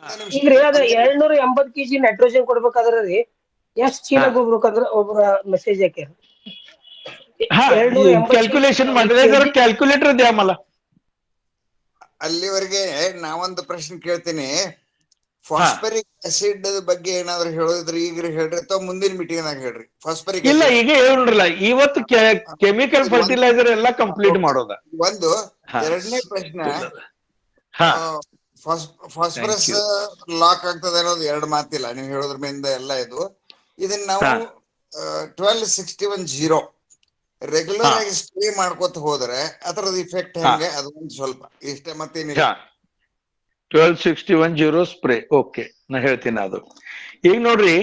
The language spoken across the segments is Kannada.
ಒಂದೇ ನಿಮಿಷ ಈಗ್ರಿ ಅದ 280 kg ನೈಟ್ರೋಜನ್ ಕೊಡ್ಬೇಕಾದ್ರ ರೀ ಎಷ್ಟ್ ಚೀಲ ಕೊಡ್ಬೇಕಂದ್ರ ಒಬ್ರ ಮೆಸೇಜ್ ಹಾಕ್ಯಾರ. हा 280 कॅल्क्युलेशन ಮಾಡಿದ್ರೆ जरा ಕ್ಯಾಲ್ಕುಲೇಟರ್ द्या मला. ಅಲ್ಲಿವರೆಗೆ ನಾವೊಂದು ಪ್ರಶ್ನೆ ಕೇಳ್ತೀನಿ. ಫಾಸ್ಫರಿಕ್ ಆಸಿಡ್ ಬಗ್ಗೆ ಏನಾದ್ರು ಹೇಳೋದ್ರಿ ಈಗ ಹೇಳ್ರಿ ಅಥವಾ ಮುಂದಿನ ಮೀಟಿಂಗ್ ನಾಗ ಹೇಳ್ರಿ. ಫಾಸ್ಫರಿಕ್ ಇಲ್ಲ ಆಸಿಡ್ ಈಗ ಹೇಳ್ರಲ್ಲ ಇವತ್ತು ಕೆಮಿಕಲ್ ಫರ್ಟಿಲೈಸರ್ ಎಲ್ಲ ಕಂಪ್ಲೀಟ್ ಮಾಡೋದ. ಒಂದು ಎರಡನೇ ಪ್ರಶ್ನೆ, ಫಾಸ್ಫರಸ್ ಲಾಕ್ ಆಗ್ತದೆ ಅನ್ನೋದು ಎರಡು ಮಾತಿಲ್ಲ, ನೀವು ಹೇಳೋದ್ರ ಮೇಲಿಂದ ಎಲ್ಲ ಇದನ್ನ ನಾವು 1261-0 ರೆಗ್ಯುಲರ್ ಆಗಿ ಸ್ಪ್ರೇ ಮಾಡ್ಕೊತ ಹೋದ್ರೆ ಅದರದ ಇಫೆಕ್ಟ್ ಹೆಂಗೆ ಅದು ಒಂದು ಸ್ವಲ್ಪ ಇಷ್ಟೇ ಮತ್ತೇನಿಲ್ಲ. 1261-0 ಸ್ಪ್ರೇ ಓಕೆ ನಾ ಹೇಳ್ತೀನಿ ಅದು. ಈಗ ನೋಡ್ರಿ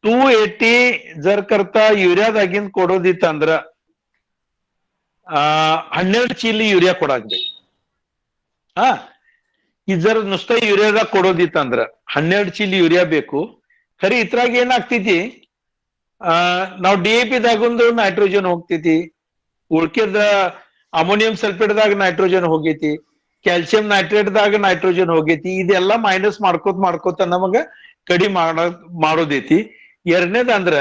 280 जर करता युरियादागिंद ಕೊಡೋದಿತ್ತಂದ್ರ 12 ಚೀಲ ಯೂರಿಯಾ ಕೊಡಾಕ್ಬೇಕು. ಈ जर नुसतं ಯೂರಿಯಾದಾಗ ಕೊಡೋದಿತ್ತಂದ್ರ 12 ಚೀಲ ಯೂರಿಯಾ ಬೇಕು. ಖರಿ ಇದ್ರಾಗ ಏನಾಗ್ತೈತಿ, ನಾವು DAP ದಾಗೊಂದು ನೈಟ್ರೋಜನ್ ಹೋಗ್ತೈತಿ, ಉಳ್ಕಿದ ಅಮೋನಿಯಂ ಸಲ್ಫೇಟ್ದಾಗ ನೈಟ್ರೋಜನ್ ಹೋಗೈತಿ, ಕ್ಯಾಲ್ಸಿಯಂ ನೈಟ್ರೇಟ್ ದಾಗ ನೈಟ್ರೋಜನ್ ಹೋಗೈತಿ. ಇದೆಲ್ಲ ಮೈನಸ್ ಮಾಡ್ಕೋತ ನಮಗ ಕಡಿಮೆ ಮಾಡೋದೈತಿ. ಎರಡನೇದಂದ್ರ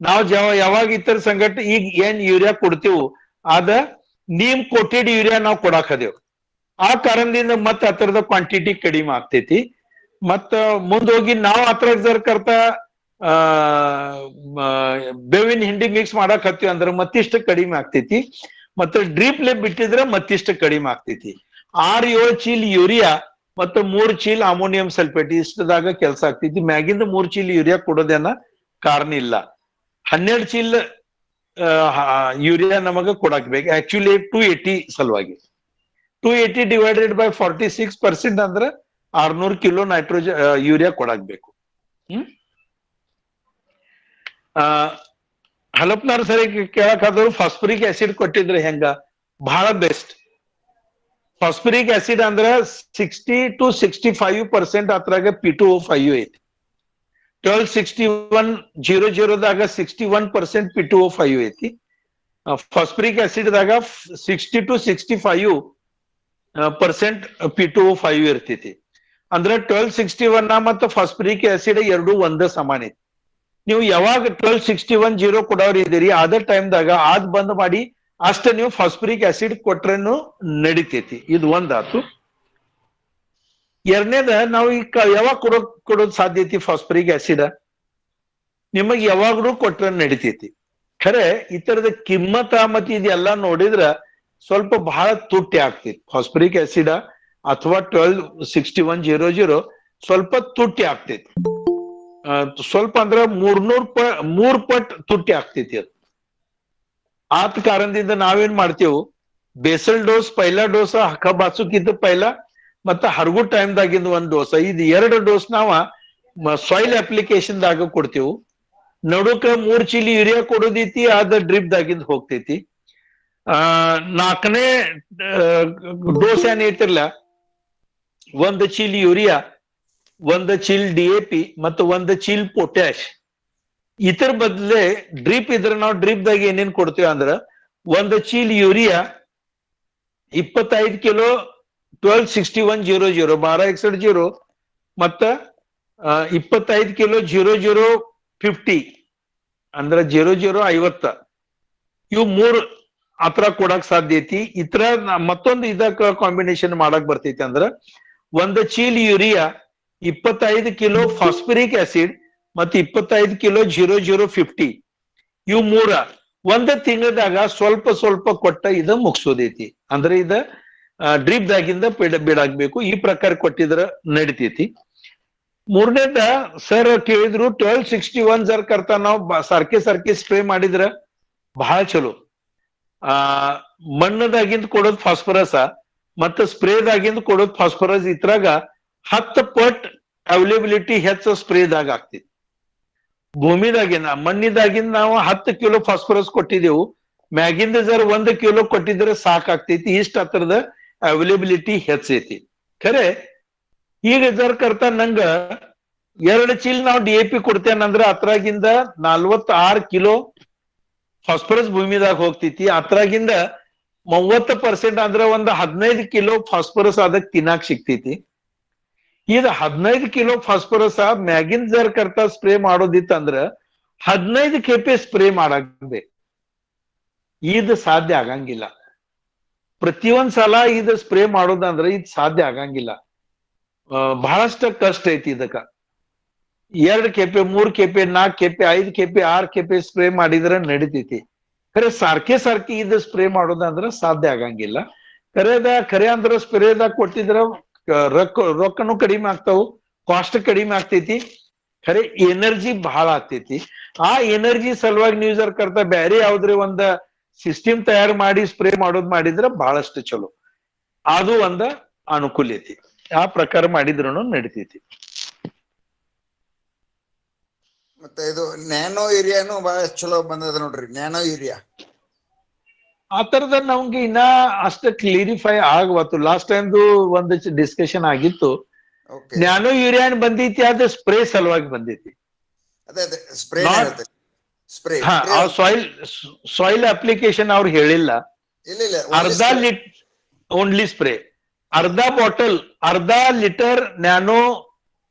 ನಾವು ಯಾವಾಗ ಇತರ ಸಂಘಟ ಈಗ ಏನ್ ಯೂರಿಯಾ ಕೊಡ್ತೇವು ಅದ ನೀಮ್ ಕೋಟೆಡ್ ಯೂರಿಯಾ ನಾವು ಕೊಡಾಕದೇವ್. ಆ ಕಾರಣದಿಂದ ಮತ್ತ ಅದರದ ಕ್ವಾಂಟಿಟಿ ಕಡಿಮೆ ಆಗ್ತೈತಿ. ಮತ್ತ ಮುಂದೋಗಿ ನಾವು ಅದ್ರಾಗ ಜರ್ ಕರ್ತಾ ಬೇವಿನ ಹಿಂಡಿ ಮಿಕ್ಸ್ ಮಾಡಕ್ ಹತ್ತೀವಿ ಅಂದ್ರೆ ಮತ್ತಿಷ್ಟು ಕಡಿಮೆ ಆಗ್ತೈತಿ. ಮತ್ತೆ ಡ್ರಿಪ್ ಲೆ ಬಿಟ್ಟಿದ್ರೆ ಮತ್ತಿಷ್ಟು ಕಡಿಮೆ ಆಗ್ತೈತಿ. 6-7 ಚೀಲ ಯೂರಿಯಾ ಮತ್ತು 3 ಚೀಲ ಅಮೋನಿಯಂ ಸಲ್ಫೇಟ್ ಇಷ್ಟದಾಗ ಕೆಲಸ ಆಗ್ತೈತಿ. ಮ್ಯಾಗಿಂದ 3 ಚೀಲ ಯೂರಿಯಾ ಕೊಡೋದೇನ ಕಾರಣ ಇಲ್ಲ. 12 ಚೀಲ ಯೂರಿಯಾ ನಮಗ ಕೊಡಾಕ್ಬೇಕು ಆಕ್ಚುಲಿ 280 ಸಲುವಾಗಿ. 280 ಡಿವೈಡೆಡ್ ಬೈ 46% ಅಂದ್ರೆ 600 ಕಿಲೋ ನೈಟ್ರೋಜನ್ ಯೂರಿಯಾ ಕೊಡಾಕ್ಬೇಕು. ಹಲಪ್ನಾರ್ ಸರಿ ಕೇಳಕಾದ್ರು ಫಾಸ್ಫರಿಕ್ ಆಸಿಡ್ ಕೊಟ್ಟಿದ್ರೆ ಹೆಂಗ, ಬಹಳ ಬೆಸ್ಟ್. ಫಾಸ್ಫರಿಕ್ ಆಸಿಡ್ ಅಂದ್ರ 60 to 65% ಅದ್ರಾಗ P2O5 ಐತಿ. 1261-00 ದಾಗ 61% P2O5 ಐತಿ. ಫಾಸ್ಫರಿಕ್ ಆಸಿಡ್ ದಾಗ 60 to 65% P2O5 ಇರ್ತೈತಿ. ಅಂದ್ರೆ 1261 ಮತ್ತು ಫಾಸ್ಫರಿಕ್ ಆಸಿಡ್ ಎರಡು ಒಂದೇ ಸಮಾನ ಐತಿ. ನೀವು ಯಾವಾಗ 1261-0 ಕೊಡೋರು ಇದೀರಿ ಅದೇ ಟೈಮ್ದಾಗ ಆದ್ ಬಂದ್ ಮಾಡಿ ಅಷ್ಟ ನೀವು ಫಾಸ್ಫರಿಕ್ ಆಸಿಡ್ ಕೊಟ್ರೇನು ನಡಿತೈತಿ. ಇದು ಒಂದಾತು. ಎರಡನೇದ ನಾವು ಈಗ ಯಾವಾಗ ಕೊಡೋದ್ ಸಾಧ್ಯತೆ ಫಾಸ್ಫರಿಕ್ ಆಸಿಡ್ ನಿಮಗ್ ಯಾವಾಗ್ಲೂ ಕೊಟ್ರ ನಡಿತೈತಿ. ಖರೆ ಇತರದ ಕಿಮ್ಮತ್ತ ಮತ್ತೆ ಇದೆಲ್ಲ ನೋಡಿದ್ರ ಸ್ವಲ್ಪ ಬಹಳ ತುಟ್ಟಿ ಆಗ್ತೈತಿ. ಫಾಸ್ಫರಿಕ್ ಆಸಿಡ್ ಅಥವಾ 1261-00 ಸ್ವಲ್ಪ ತುಟ್ಟಿ ಆಗ್ತೈತಿ. ಸ್ವಲ್ಪ ಅಂದ್ರ 300 ಪಟ್ ತುಟ್ಟಿ ಆಗ್ತೈತಿ ಅದು. ಆದ ಕಾರಣದಿಂದ ನಾವೇನ್ ಮಾಡ್ತೇವು, ಬೇಸಲ್ ಡೋಸ್ ಪೈಲಾ ಡೋಸ ಹಕ್ಕ ಬಾಚುಕಿದ್ದ ಪೈಲಾ ಮತ್ತ ಹರಗು ಟೈಮ್ದಾಗಿಂದ ಒಂದ್ ಡೋಸ, ಇದು 2 ಡೋಸ್ ನಾವ ಸಾಯಿಲ್ ಅಪ್ಲಿಕೇಶನ್ ದಾಗ ಕೊಡ್ತೇವು. ನಡುಕ 3 ಚೀಲ ಯೂರಿಯಾ ಕೊಡೋದೈತಿ, ಅದ ಡ್ರಿಪ್ ದಾಗಿಂದ ಹೋಗ್ತೈತಿ. 4ನೇ ಡೋಸ್ ಏನ್ ಐತಿರ್ಲ 1 ಚೀಲ ಯೂರಿಯಾ, 1 ಚೀಲ DAP ಮತ್ತು 1 ಚೀಲ ಪೊಟ್ಯಾಶ್. ಇತರ ಬದಲೇ ಡ್ರಿಪ್ ಇದ್ರ ನಾವು ಡ್ರಿಪ್ ದಾಗ ಏನೇನ್ ಕೊಡ್ತೇವೆ ಅಂದ್ರ 1 ಚೀಲ ಯೂರಿಯಾ 25 ಕಿಲೋ 1261-00 1261-0 ಮತ್ತ 25 ಕಿಲೋ 0050 ಅಂದ್ರ 0050 ಇವು 3 ಆತರ ಕೊಡಕ್ ಸಾಧ್ಯ ಐತಿ. ಇತರ ಮತ್ತೊಂದು ಇದಕ್ಕ ಕಾಂಬಿನೇಷನ್ ಮಾಡಕ್ ಬರ್ತೈತಿ ಅಂದ್ರ 1 ಚೀಲ ಯೂರಿಯಾ 25 ಕಿಲೋ ಫಾಸ್ಫರಿಕ್ ಆಸಿಡ್ ಮತ್ತು 25 ಕಿಲೋ 0050 ಇವು 3 ಒಂದ ತಿಂಗಳದಾಗ ಸ್ವಲ್ಪ ಕೊಟ್ಟ ಇದ ಮುಗಿಸೋದೈತಿ. ಅಂದ್ರೆ ಇದ ಡ್ರಿಪ್ ದಾಗಿಂದ ಬಿಡಾಕ್ಬೇಕು. ಈ ಪ್ರಕಾರ ಕೊಟ್ಟಿದ್ರ ನಡಿತೈತಿ. ಮೂರನೇದ ಸರ್ ಕೇಳಿದ್ರು 1261 ಜರ್ ಕರ್ತಾ ನಾವು ಸಾರ್ಕೆ ಸ್ಪ್ರೇ ಮಾಡಿದ್ರ ಬಹಳ ಚಲೋ. ಮಣ್ಣದಾಗಿಂದ ಕೊಡೋದು ಫಾಸ್ಫರಸ್ ಮತ್ತ ಸ್ಪ್ರೇದಾಗಿಂದ ಕೊಡೋದು ಫಾಸ್ಫರಸ್ ಇದ್ರಾಗ 10 ಪಟ್ ಅವೈಲೇಬಿಲಿಟಿ ಹೆಚ್ಚು ಸ್ಪ್ರೇದಾಗ ಆಗ್ತೈತಿ. ಭೂಮಿದಾಗಿಂದ ಮಣ್ಣಿದಾಗಿಂದ ನಾವು 10 ಕಿಲೋ ಫಾಸ್ಫರಸ್ ಕೊಟ್ಟಿದ್ದೆವು, ಮ್ಯಾಗಿಂದ ಜರ್ 1 ಕಿಲೋ ಕೊಟ್ಟಿದ್ರೆ ಸಾಕಾಗ್ತೈತಿ. ಇಷ್ಟ ಹತ್ರದ ಅವೈಲೇಬಿಲಿಟಿ ಹೆಚ್ಚೈತಿ. ಖರೆ ಈಗ ಜರ್ ಕರ್ತಾ ನಂಗ 2 ಚೀಲ ನಾವು DAP ಕೊಡ್ತೇನಂದ್ರ ಅದ್ರಾಗಿಂದ 46 ಕಿಲೋ ಫಾಸ್ಫರಸ್ ಭೂಮಿದಾಗ ಹೋಗ್ತೈತಿ. ಅದ್ರಾಗಿಂದ 30% ಅಂದ್ರೆ ಒಂದು 15 ಕಿಲೋ ಫಾಸ್ಫರಸ್ ಅದಕ್ಕೆ ತಿನ್ನಾಕ್ ಸಿಗ್ತೈತಿ. ಇದು 15 ಕಿಲೋ ಫಾಸ್ಫರಸ್ ಮ್ಯಾಗಿನ್ ಜರ್ ಕರ್ತಾ ಸ್ಪ್ರೇ ಮಾಡೋದಿತ್ತಂದ್ರ 15 ಕೆಪಿ ಸ್ಪ್ರೇ ಮಾಡಾಕ್ಬೇಕು. ಇದು ಸಾಧ್ಯ ಆಗಂಗಿಲ್ಲ. ಪ್ರತಿಯೊಂದ್ ಸಲ ಇದು ಸ್ಪ್ರೇ ಮಾಡೋದಂದ್ರ ಇದು ಸಾಧ್ಯ ಆಗಂಗಿಲ್ಲ. ಬಹಳಷ್ಟ ಕಷ್ಟ ಐತಿ ಇದಕ್ಕ. 2 KP 3 KP 4 KP 5 KP 6 KP spray ಮಾಡಿದ್ರ ನಡಿತೈತಿ. ಖರೆ ಸಾರ್ಕೆ ಇದು ಸ್ಪ್ರೇ ಮಾಡೋದಂದ್ರ ಸಾಧ್ಯ ಆಗಂಗಿಲ್ಲ. ಖರೆ ಅಂದ್ರ ಸ್ಪ್ರೇದಾಗ ಕೊಟ್ಟಿದ್ರ ರೊಕ್ಕನು ಕಡಿಮೆ ಆಗ್ತಾವು, ಕಾಸ್ಟ್ ಕಡಿಮೆ ಆಗ್ತೈತಿ, ಖರೆ ಎನರ್ಜಿ ಬಹಳ ಆಗ್ತೈತಿ. ಆ ಎನರ್ಜಿ ಸಲುವಾಗಿ ನೀವು ಜರ್ ಕರ್ತಾ ಬ್ಯಾರೆ ಯಾವ್ದ್ರಿ ಒಂದ ಸಿಸ್ಟಮ್ ತಯಾರು ಮಾಡಿ ಸ್ಪ್ರೇ ಮಾಡೋದ್ ಮಾಡಿದ್ರ ಬಹಳಷ್ಟು ಚಲೋ. ಅದು ಒಂದ ಅನುಕೂಲ ಐತಿ. ಆ ಪ್ರಕಾರ ಮಾಡಿದ್ರು ನಡಿತೈತಿ. ಮತ್ತೆ ಇದು ನ್ಯಾನೋ ಯೂರಿಯಾನು ಬಹಳ ಚಲೋ ಬಂದದ ನೋಡ್ರಿ. ನ್ಯಾನೋ ಯೂರಿಯಾ ಆ ತರದ ನಮ್ಗೆ ಇನ್ನ ಅಷ್ಟ ಕ್ಲಿಯರಿಫೈ ಆಗವತ್ತು. ಲಾಸ್ಟ್ ಟೈಮ್ದು ಒಂದು ಡಿಸ್ಕಷನ್ ಆಗಿತ್ತು. ನ್ಯಾನೋ ಯೂರಿಯಾ ಬಂದೈತಿ, ಅದು ಸ್ಪ್ರೇ ಸಲುವಾಗಿ ಬಂದೈತಿ. ಅದೇ ಸ್ಪ್ರೇ ಸ್ಪ್ರೇ ಸಾಯಿಲ್ ಅಪ್ಲಿಕೇಶನ್ ಅವ್ರು ಹೇಳಿಲ್ಲ. ಇಲ್ಲ ಅರ್ಧ ಓನ್ಲಿ ಸ್ಪ್ರೇ, ಅರ್ಧ ಬಾಟಲ್, ಅರ್ಧ ಲೀಟರ್ ನ್ಯಾನೋ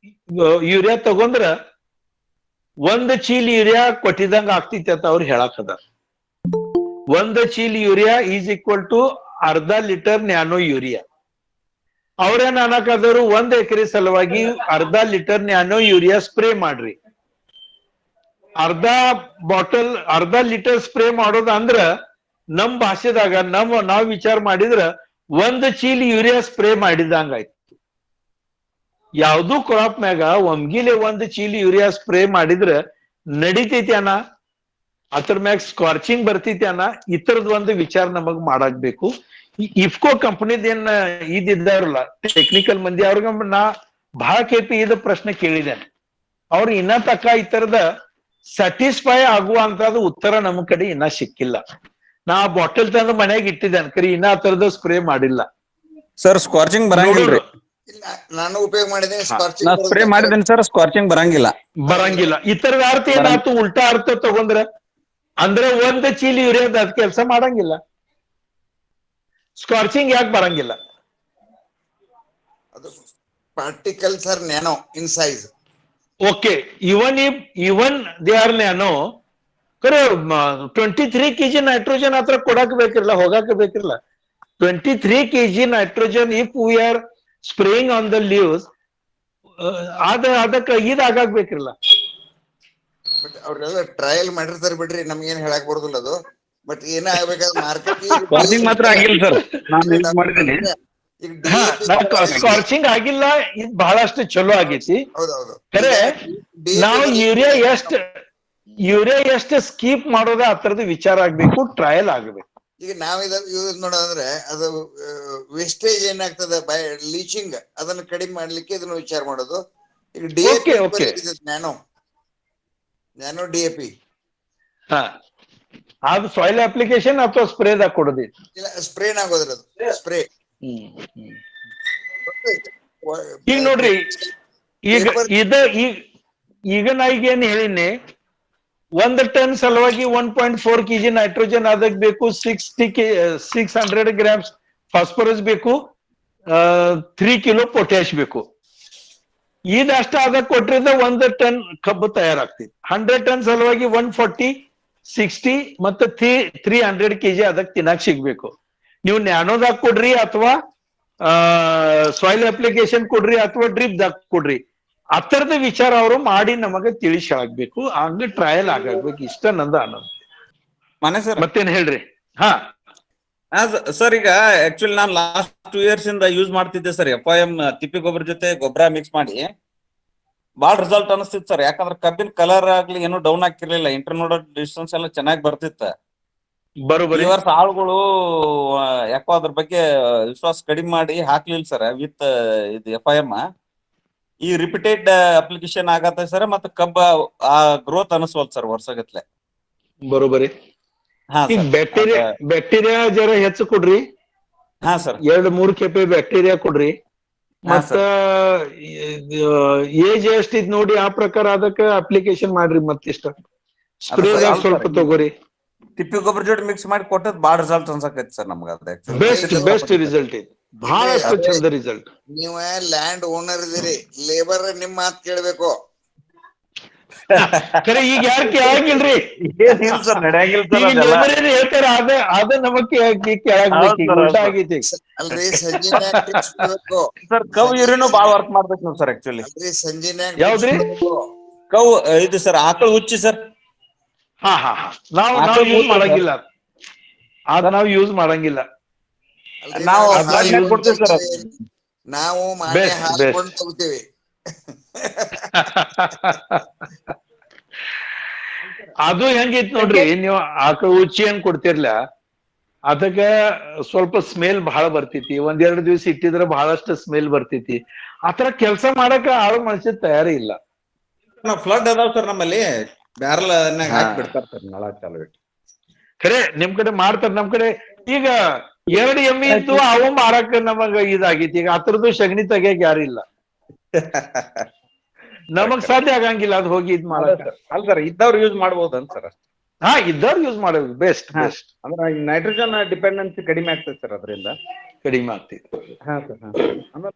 ಯೂರಿಯಾ ತಗೊಂಡ್ರ 1 ಚೀಲ ಯೂರಿಯಾ ಕೊಟ್ಟಿದಂಗ ಆಗ್ತೈತಿ ಅಂತ ಅವ್ರು ಹೇಳಕದ. 1 ಚೀಲ ಯೂರಿಯಾ ಈಸ್ ಈಕ್ವಲ್ ಟು ಅರ್ಧ ಲೀಟರ್ ನ್ಯಾನೋ ಯೂರಿಯಾ. ಅವ್ರೇನ್ ಅನ್ನಕದರು 1 ಎಕರೆ ಸಲುವಾಗಿ ಅರ್ಧ ಲೀಟರ್ ನ್ಯಾನೋ ಯೂರಿಯಾ ಸ್ಪ್ರೇ ಮಾಡ್ರಿ. ಅರ್ಧ ಬಾಟಲ್ ಅರ್ಧ ಲೀಟರ್ ಸ್ಪ್ರೇ ಮಾಡೋದ ಅಂದ್ರ ನಮ್ ಭಾಷೆದಾಗ ನಾವ್ ವಿಚಾರ ಮಾಡಿದ್ರ 1 ಚೀಲ ಯೂರಿಯಾ ಸ್ಪ್ರೇ ಮಾಡಿದಂಗ ಆಯ್ತು. ಯಾವ್ದು ಕ್ರಾಪ್ ಮ್ಯಾಗ ಒಮ್ಗಿಲೆ 1 ಚೀಲ ಯೂರಿಯಾ ಸ್ಪ್ರೇ ಮಾಡಿದ್ರ ನಡಿತೈತಿ ಅನ್ನ, ಅದ್ರ ಮ್ಯಾಗ ಸ್ಕಾರ್ಚಿಂಗ್ ಬರ್ತೈತಿ ಅನ್ನ, ಇತರದ್ ಒಂದು ವಿಚಾರ ನಮಗ್ ಮಾಡಾಕ್ಬೇಕು. ಈ ಇಫ್ಕೋ ಕಂಪನಿದ ಏನ್ ಇದಿದ್ದಾರಲ್ಲ ಟೆಕ್ನಿಕಲ್ ಮಂದಿ, ಅವ್ರಿಗೆ ನಾ ಬಹಳ ಕೆಪಿ ಇದ ಪ್ರಶ್ನೆ ಕೇಳಿದ್ದೇನೆ. ಅವ್ರು ಇನ್ನ ತಕ್ಕ ಈ ತರದ ಸ್ಯಾಟಿಸ್ಫೈ ಆಗುವಂತದ್ದು ಉತ್ತರ ನಮ್ ಕಡೆ ಇನ್ನ ಸಿಕ್ಕಿಲ್ಲ. ನಾ ಬಾಟಲ್ ತಂದು ಮನ್ಯಾಗ ಇಟ್ಟಿದ್ದೇನೆ, ಕರಿ ಇನ್ನ ಆ ತರದ ಸ್ಪ್ರೇ ಮಾಡಿಲ್ಲ. ಸರ್ ಸ್ಕಾರ್ಚಿಂಗ್ ಬರಂಗಿಲ್ರಿ. ನಾನು ಉಪಯೋಗ ಮಾಡಿದ್ದೇನೆ. ನಾ ಸ್ಪ್ರೇ ಮಾಡಿದ್ದೇನೆ ಸರ್, ಸ್ಕಾರ್ಚಿಂಗ್ ಬರಂಗಿಲ್ಲ. ಇತರದ ಅರ್ಥ ಏನಾಯ್ತು, ಉಲ್ಟಾ ಅರ್ಥ ತಗೊಂಡ್ರ ಅಂದ್ರೆ 1 ಚೀಲ ಯೂರಿಯಾದ ಅದ್ ಕೆಲಸ ಮಾಡಂಗಿಲ್ಲ. ಸ್ಕಾರ್ಚಿಂಗ್ ಯಾಕೆ ಬರಂಗಿಲ್ಲ? ಅದು particles R nano in size. Okay, even they are nano. ಖರೆ 23 kg ನೈಟ್ರೋಜನ್ ಹತ್ರ ಕೊಡಕ್ ಬೇಕಿರಲ್ಲ, ಹೋಗಾಕ ಬೇಕಿರಲ್ಲ. 23 kg nitrogen if we are spraying on the leaves, ಅದಕ್ಕೆ ಇದಾಗಕ್ ಬೇಕಿರಲ್ಲ. ಬಟ್ ಅವ್ರೆಲ್ಲ ಟ್ರಯಲ್ ಮಾಡಿರ್ತಾರೆ ಬಿಡ್ರಿ, ನಮ್ಗೇನ್ ಹೇಳಕ್ ಬರೋದಿಲ್ಲ ಅದು. ಬಟ್ ಏನ ಆಗ್ಬೇಕಾದ್ರೆ ಮಾರ್ಕೆಟ್ ಸ್ಕಾರ್ಚಿಂಗ್ ಮಾತ್ರ ಆಗಿಲ್ಲ ಸರ್, ನಾನು ಯೂಸ್ ಮಾಡಿದ್ದೀನಿ. ಸ್ಕಾರ್ಚಿಂಗ್ ಆಗಿಲ್ಲ, ಇದು ಬಹಳಷ್ಟು ಚಲೋ ಆಗೈತಿ. ಹೌದೌದು. ಖರೆ ನಾವು ಯೂರಿಯಾ ಎಷ್ಟು ಸ್ಕೀಪ್ ಮಾಡೋದ ಆ ತರದ ವಿಚಾರ ಆಗ್ಬೇಕು, ಟ್ರಯಲ್ ಆಗ್ಬೇಕು. ಈಗ ನಾವ್ ಯೂಸ್ ಮಾಡೋದಂದ್ರೆ ಅದು ವೇಸ್ಟೇಜ್ ಏನಾಗ್ತದೆ ಬೈ ಲೀಚಿಂಗ್, ಅದನ್ನ ಕಡಿಮೆ ಮಾಡ್ಲಿಕ್ಕೆ ಇದನ್ನ ವಿಚಾರ ಮಾಡೋದು. ಈಗ ಡಿಎಪಿ ನ್ಯಾನೋ ಡಿಎಪಿ ಅದು ಸಾಯಿಲ್ ಅಪ್ಲಿಕೇಶನ್ ಅಥವಾ ಸ್ಪ್ರೇದಾಗ ಕೊಡೋದಿ? ಇಲ್ಲ, ಸ್ಪ್ರೇನ್ ಆಗೋದ್ರ ಅದು ಸ್ಪ್ರೇ. ಈಗ ನೋಡ್ರಿ, ಈಗ ನಾ ಈಗ ಏನ್ ಹೇಳಿನಿ, 1 ಟನ್ ಸಲುವಾಗಿ 1.4 kg ನೈಟ್ರೋಜನ್ ಅದಕ್ ಬೇಕು, 600 ಗ್ರಾಮ್ಸ್ ಫಾಸ್ಫರಸ್ ಬೇಕು, 3 ಕಿಲೋ ಪೊಟ್ಯಾಶ್ ಬೇಕು. ಇದಷ್ಟ ಅದಕ್ಕೆ ಕೊಟ್ರಿದ್ರೆ 1 ಟನ್ ಕಬ್ಬು ತಯಾರಾಗ್ತೈತಿ. 100 ಟನ್ ಸಲುವಾಗಿ 140, 60 ಮತ್ತೆ 300 kg ಅದಕ್ಕೆ ತಿನ್ನಕ್ ಸಿಗ್ಬೇಕು. ನೀವು ನ್ಯಾನೋದಾಗ ಕೊಡ್ರಿ ಅಥವಾ ಸಾಯಿಲ್ ಅಪ್ಲಿಕೇಶನ್ ಕೊಡ್ರಿ ಅಥವಾ ಡ್ರಿಪ್ ದಾಗ ಕೊಡ್ರಿ, ಆ ತರದ ವಿಚಾರ ಅವರು ಮಾಡಿ ನಮಗೆ ತಿಳಿಸಿ ಆಗ್ಬೇಕು. ಹಂಗ ಟ್ರಯಲ್ ಆಗಬೇಕು. ಇಷ್ಟ ನಂದ ಆನಂದ್. ಮತ್ತೇನ್ ಹೇಳ್ರಿ? ಸರ್ ಈಗ ಆಕ್ಚುಲಿ ನಾನು ಲಾಸ್ಟ್ 2 years ಇಂದ ಯೂಸ್ ಮಾಡ್ತಿದ್ದೆ ಸರ್. FIM ತಿಪ್ಪಿ ಗೊಬ್ಬರ ಜೊತೆ ಗೊಬ್ಬರ ಮಿಕ್ಸ್ ಮಾಡಿ ಬಾಳ್ ರಿಸಲ್ಟ್ ಅನಿಸ್ತಿತ್ತು ಸರ್. ಯಾಕಂದ್ರೆ ಕಬ್ಬಿನ ಕಲರ್ ಆಗ್ಲಿ ಏನು ಡೌನ್ ಆಗ್ತಿರ್ಲಿಲ್ಲ, ಇಂಟರ್ನೋಡಲ್ ಡಿಸ್ಟೆನ್ಸ್ ಎಲ್ಲ ಚೆನ್ನಾಗಿ ಬರ್ತಿತ್ತ. ಬರೋಬರಿ. ಈ ವರ್ಷ ಆಳುಗಳು ಯಾಕೋ ಅದ್ರ ಬಗ್ಗೆ ವಿಶ್ವಾಸ ಕಡಿಮೆ ಮಾಡಿ ಹಾಕ್ಲಿಲ್ಲ ಸರ್ ವಿತ್ ಇದು FIM. ಈ ರಿಪೀಟೆಡ್ ಅಪ್ಲಿಕೇಶನ್ ಆಗತ್ತೆ ಸರ್, ಮತ್ತೆ ಕಬ್ಬ ಆ ಗ್ರೋತ್ ಅನಿಸ್ವಲ್ತು ಸರ್ ವರ್ಷಗತ್ಲೆ. ಬರೋಬರಿ. ಬ್ಯಾಕ್ಟೀರಿಯಾ ಜರ ಹೆಚ್ಚು ಕೊಡ್ರಿ. ಹಾ ಸರ್, 2-3 ಕೆಪಿ ಬ್ಯಾಕ್ಟೀರಿಯಾ ಕೊಡ್ರಿ. ಮತ್ತ ಏಜ್ ಎಷ್ಟಿದ್ ನೋಡಿ ಆ ಪ್ರಕಾರ ಅದಕ್ಕೆ ಅಪ್ಲಿಕೇಶನ್ ಮಾಡ್ರಿ. ಮತ್ತಿಷ್ಟ ಸ್ಪ್ರೇ ಸ್ವಲ್ಪ ತಗೋರಿ. ತಿಪ್ಪಿ ಗೊಬ್ಬರ ಜೋಡಿ ಮಿಕ್ಸ್ ಮಾಡಿ ಕೊಟ್ಟದ್ ಬಾಳ ರಿಸಲ್ಟ್ ಅನ್ಸಕೈತಿ ಸರ್ ನಮ್ಗ. ಬೆಸ್ಟ್ ರಿಸಲ್ಟ್ ಐತಿ. ಬಹಳಷ್ಟು ಚಂದ ರಿಸಲ್ಟ್. ನೀವ ಲ್ಯಾಂಡ್ ಓನರ್ ಇದೀರಿ, ಲೇಬರ್ ನಿಮ್ ಮಾತ್ ಕೇಳ್ಬೇಕು. ಖರೆ ಈಗ ಯಾರು ಕೇಳಂಗಿಲ್ರಿ, ಇಲ್ಲ ಸರ್ ನಡೆಯಂಗಿಲ್ಲ ಈಗ ಸರ್ ಅದೆಲ್ಲ. ಲೇಬರ್ ಏನ್ ಹೇಳ್ತಾರ ಅದ ನಮಗ್ ಕೇಳಾಗ್ಬೇಕು, ಈಗ ಹೌದ್ ಉಲ್ಟಾ ಸರ್. ಆಗೈತಿ. ಅಲ್ರಿ ಸಂಜೆನ್ಯಾಗ ಟಿಪ್ಸ್ ಕೊಡ್ಬೇಕು. ಸರ್ ಕವ್ ಯೂರಿನು ಬಾಳ ವರ್ಕ್ ಮಾಡ್ಬೇಕು ನೀವು ಸರ್ ಆಕ್ಚುಲಿ. ಅಲ್ರಿ ಸಂಜೆನ್ಯಾಗ ಯಾವ್ದ್ರಿ? ಕವ್ ಇದು ಸರ್ ಆಕಳ ಉಚ್ಚಿ ಸರ್. ಹಾ ನಾವು ಆಕಳ ಯೂಸ್ ಮೂತ್ರ ಮಾಡಂಗಿಲ್ಲ, ನಾವು ಯೂಸ್ ಮಾಡಂಗಿಲ್ಲ. ಅಲ್ರಿ ನಾವು ನಾವು ಅದ್ನ ಹಾಲ್ use ಕೊಡ್ತೀವಿ ಸರ್ ಅದು. ನಾವು ಮಾನ್ಯ Best, ಹಾಲ್ best. ಕೊಂಡು ತಗೋತೀವಿ. ಅದು ಹೆಂಗಿತ್ ನೋಡ್ರಿ, ನೀವು ಆಕಳ ಉಚ್ಚಿ ಹೆಂಗ್ ಕೊಡ್ತಿರ್ಲ ಅದಕ್ಕ ಸ್ವಲ್ಪ ಸ್ಮೆಲ್ ಬಹಳ ಬರ್ತೈತಿ, ಒಂದೆರಡು ದಿವ್ಸ ಇಟ್ಟಿದ್ರೆ ಬಹಳಷ್ಟು ಸ್ಮೆಲ್ ಬರ್ತೈತಿ. ಆತರ ಕೆಲಸ ಮಾಡಕ ಆಳು ಮನುಷ್ಯ ತಯಾರಿ ಇಲ್ಲ. ನಾವು ಫ್ಲಡ್ ಅದಾವ ಸರ್ ನಮ್ಮಲ್ಲಿ, ಬ್ಯಾರಲ್ ಹಾ. ಹಾಕಿ ಬಿಡ್ತಾರ ಸರ್ ನಳ ಚಾಲು ಇಟ್ಟು. ಖರೆ ನಿಮ್ ಕಡೆ ಮಾಡ್ತಾರ, ನಮ್ ಕಡೆ ಈಗ 2 ಎಮ್ಮಿ ಇತ್ತು, ಅವು ಮಾರಕ ನಮಗ ಇದಾಗೈತಿ. ಈಗ ಅದ್ರದ್ದು ಸಗಣಿ ತೆಗಿಯಕ್ ಯಾರಿಲ್ಲ, ನಮಗ್ ಸಾಧ್ಯ ಆಗಂಗಿಲ್ಲ ಅದು ಹೋಗಿ ಇದ್ ಮಾಡಕ. ಅಲ್ಲ ಸರ್ ಇದ್ದವ್ರು ಯೂಸ್ ಮಾಡ್ಬೋದು ಅಂತ ಸರ್. ಹಾ, ಇದ್ದವ್ರು ಯೂಸ್ ಮಾಡೋದು ಬೆಸ್ಟ್. ಅಂದ್ರೆ ನೈಟ್ರೋಜನ್ ಡಿಪೆಂಡೆನ್ಸಿ ಕಡಿಮೆ ಆಗ್ತದೆ ಸರ್ ಅದರಿಂದ. ಕಡಿಮೆ ಆಗ್ತೈತಿ. ಹಾ ಸರ್. ಆಮೇಲೆ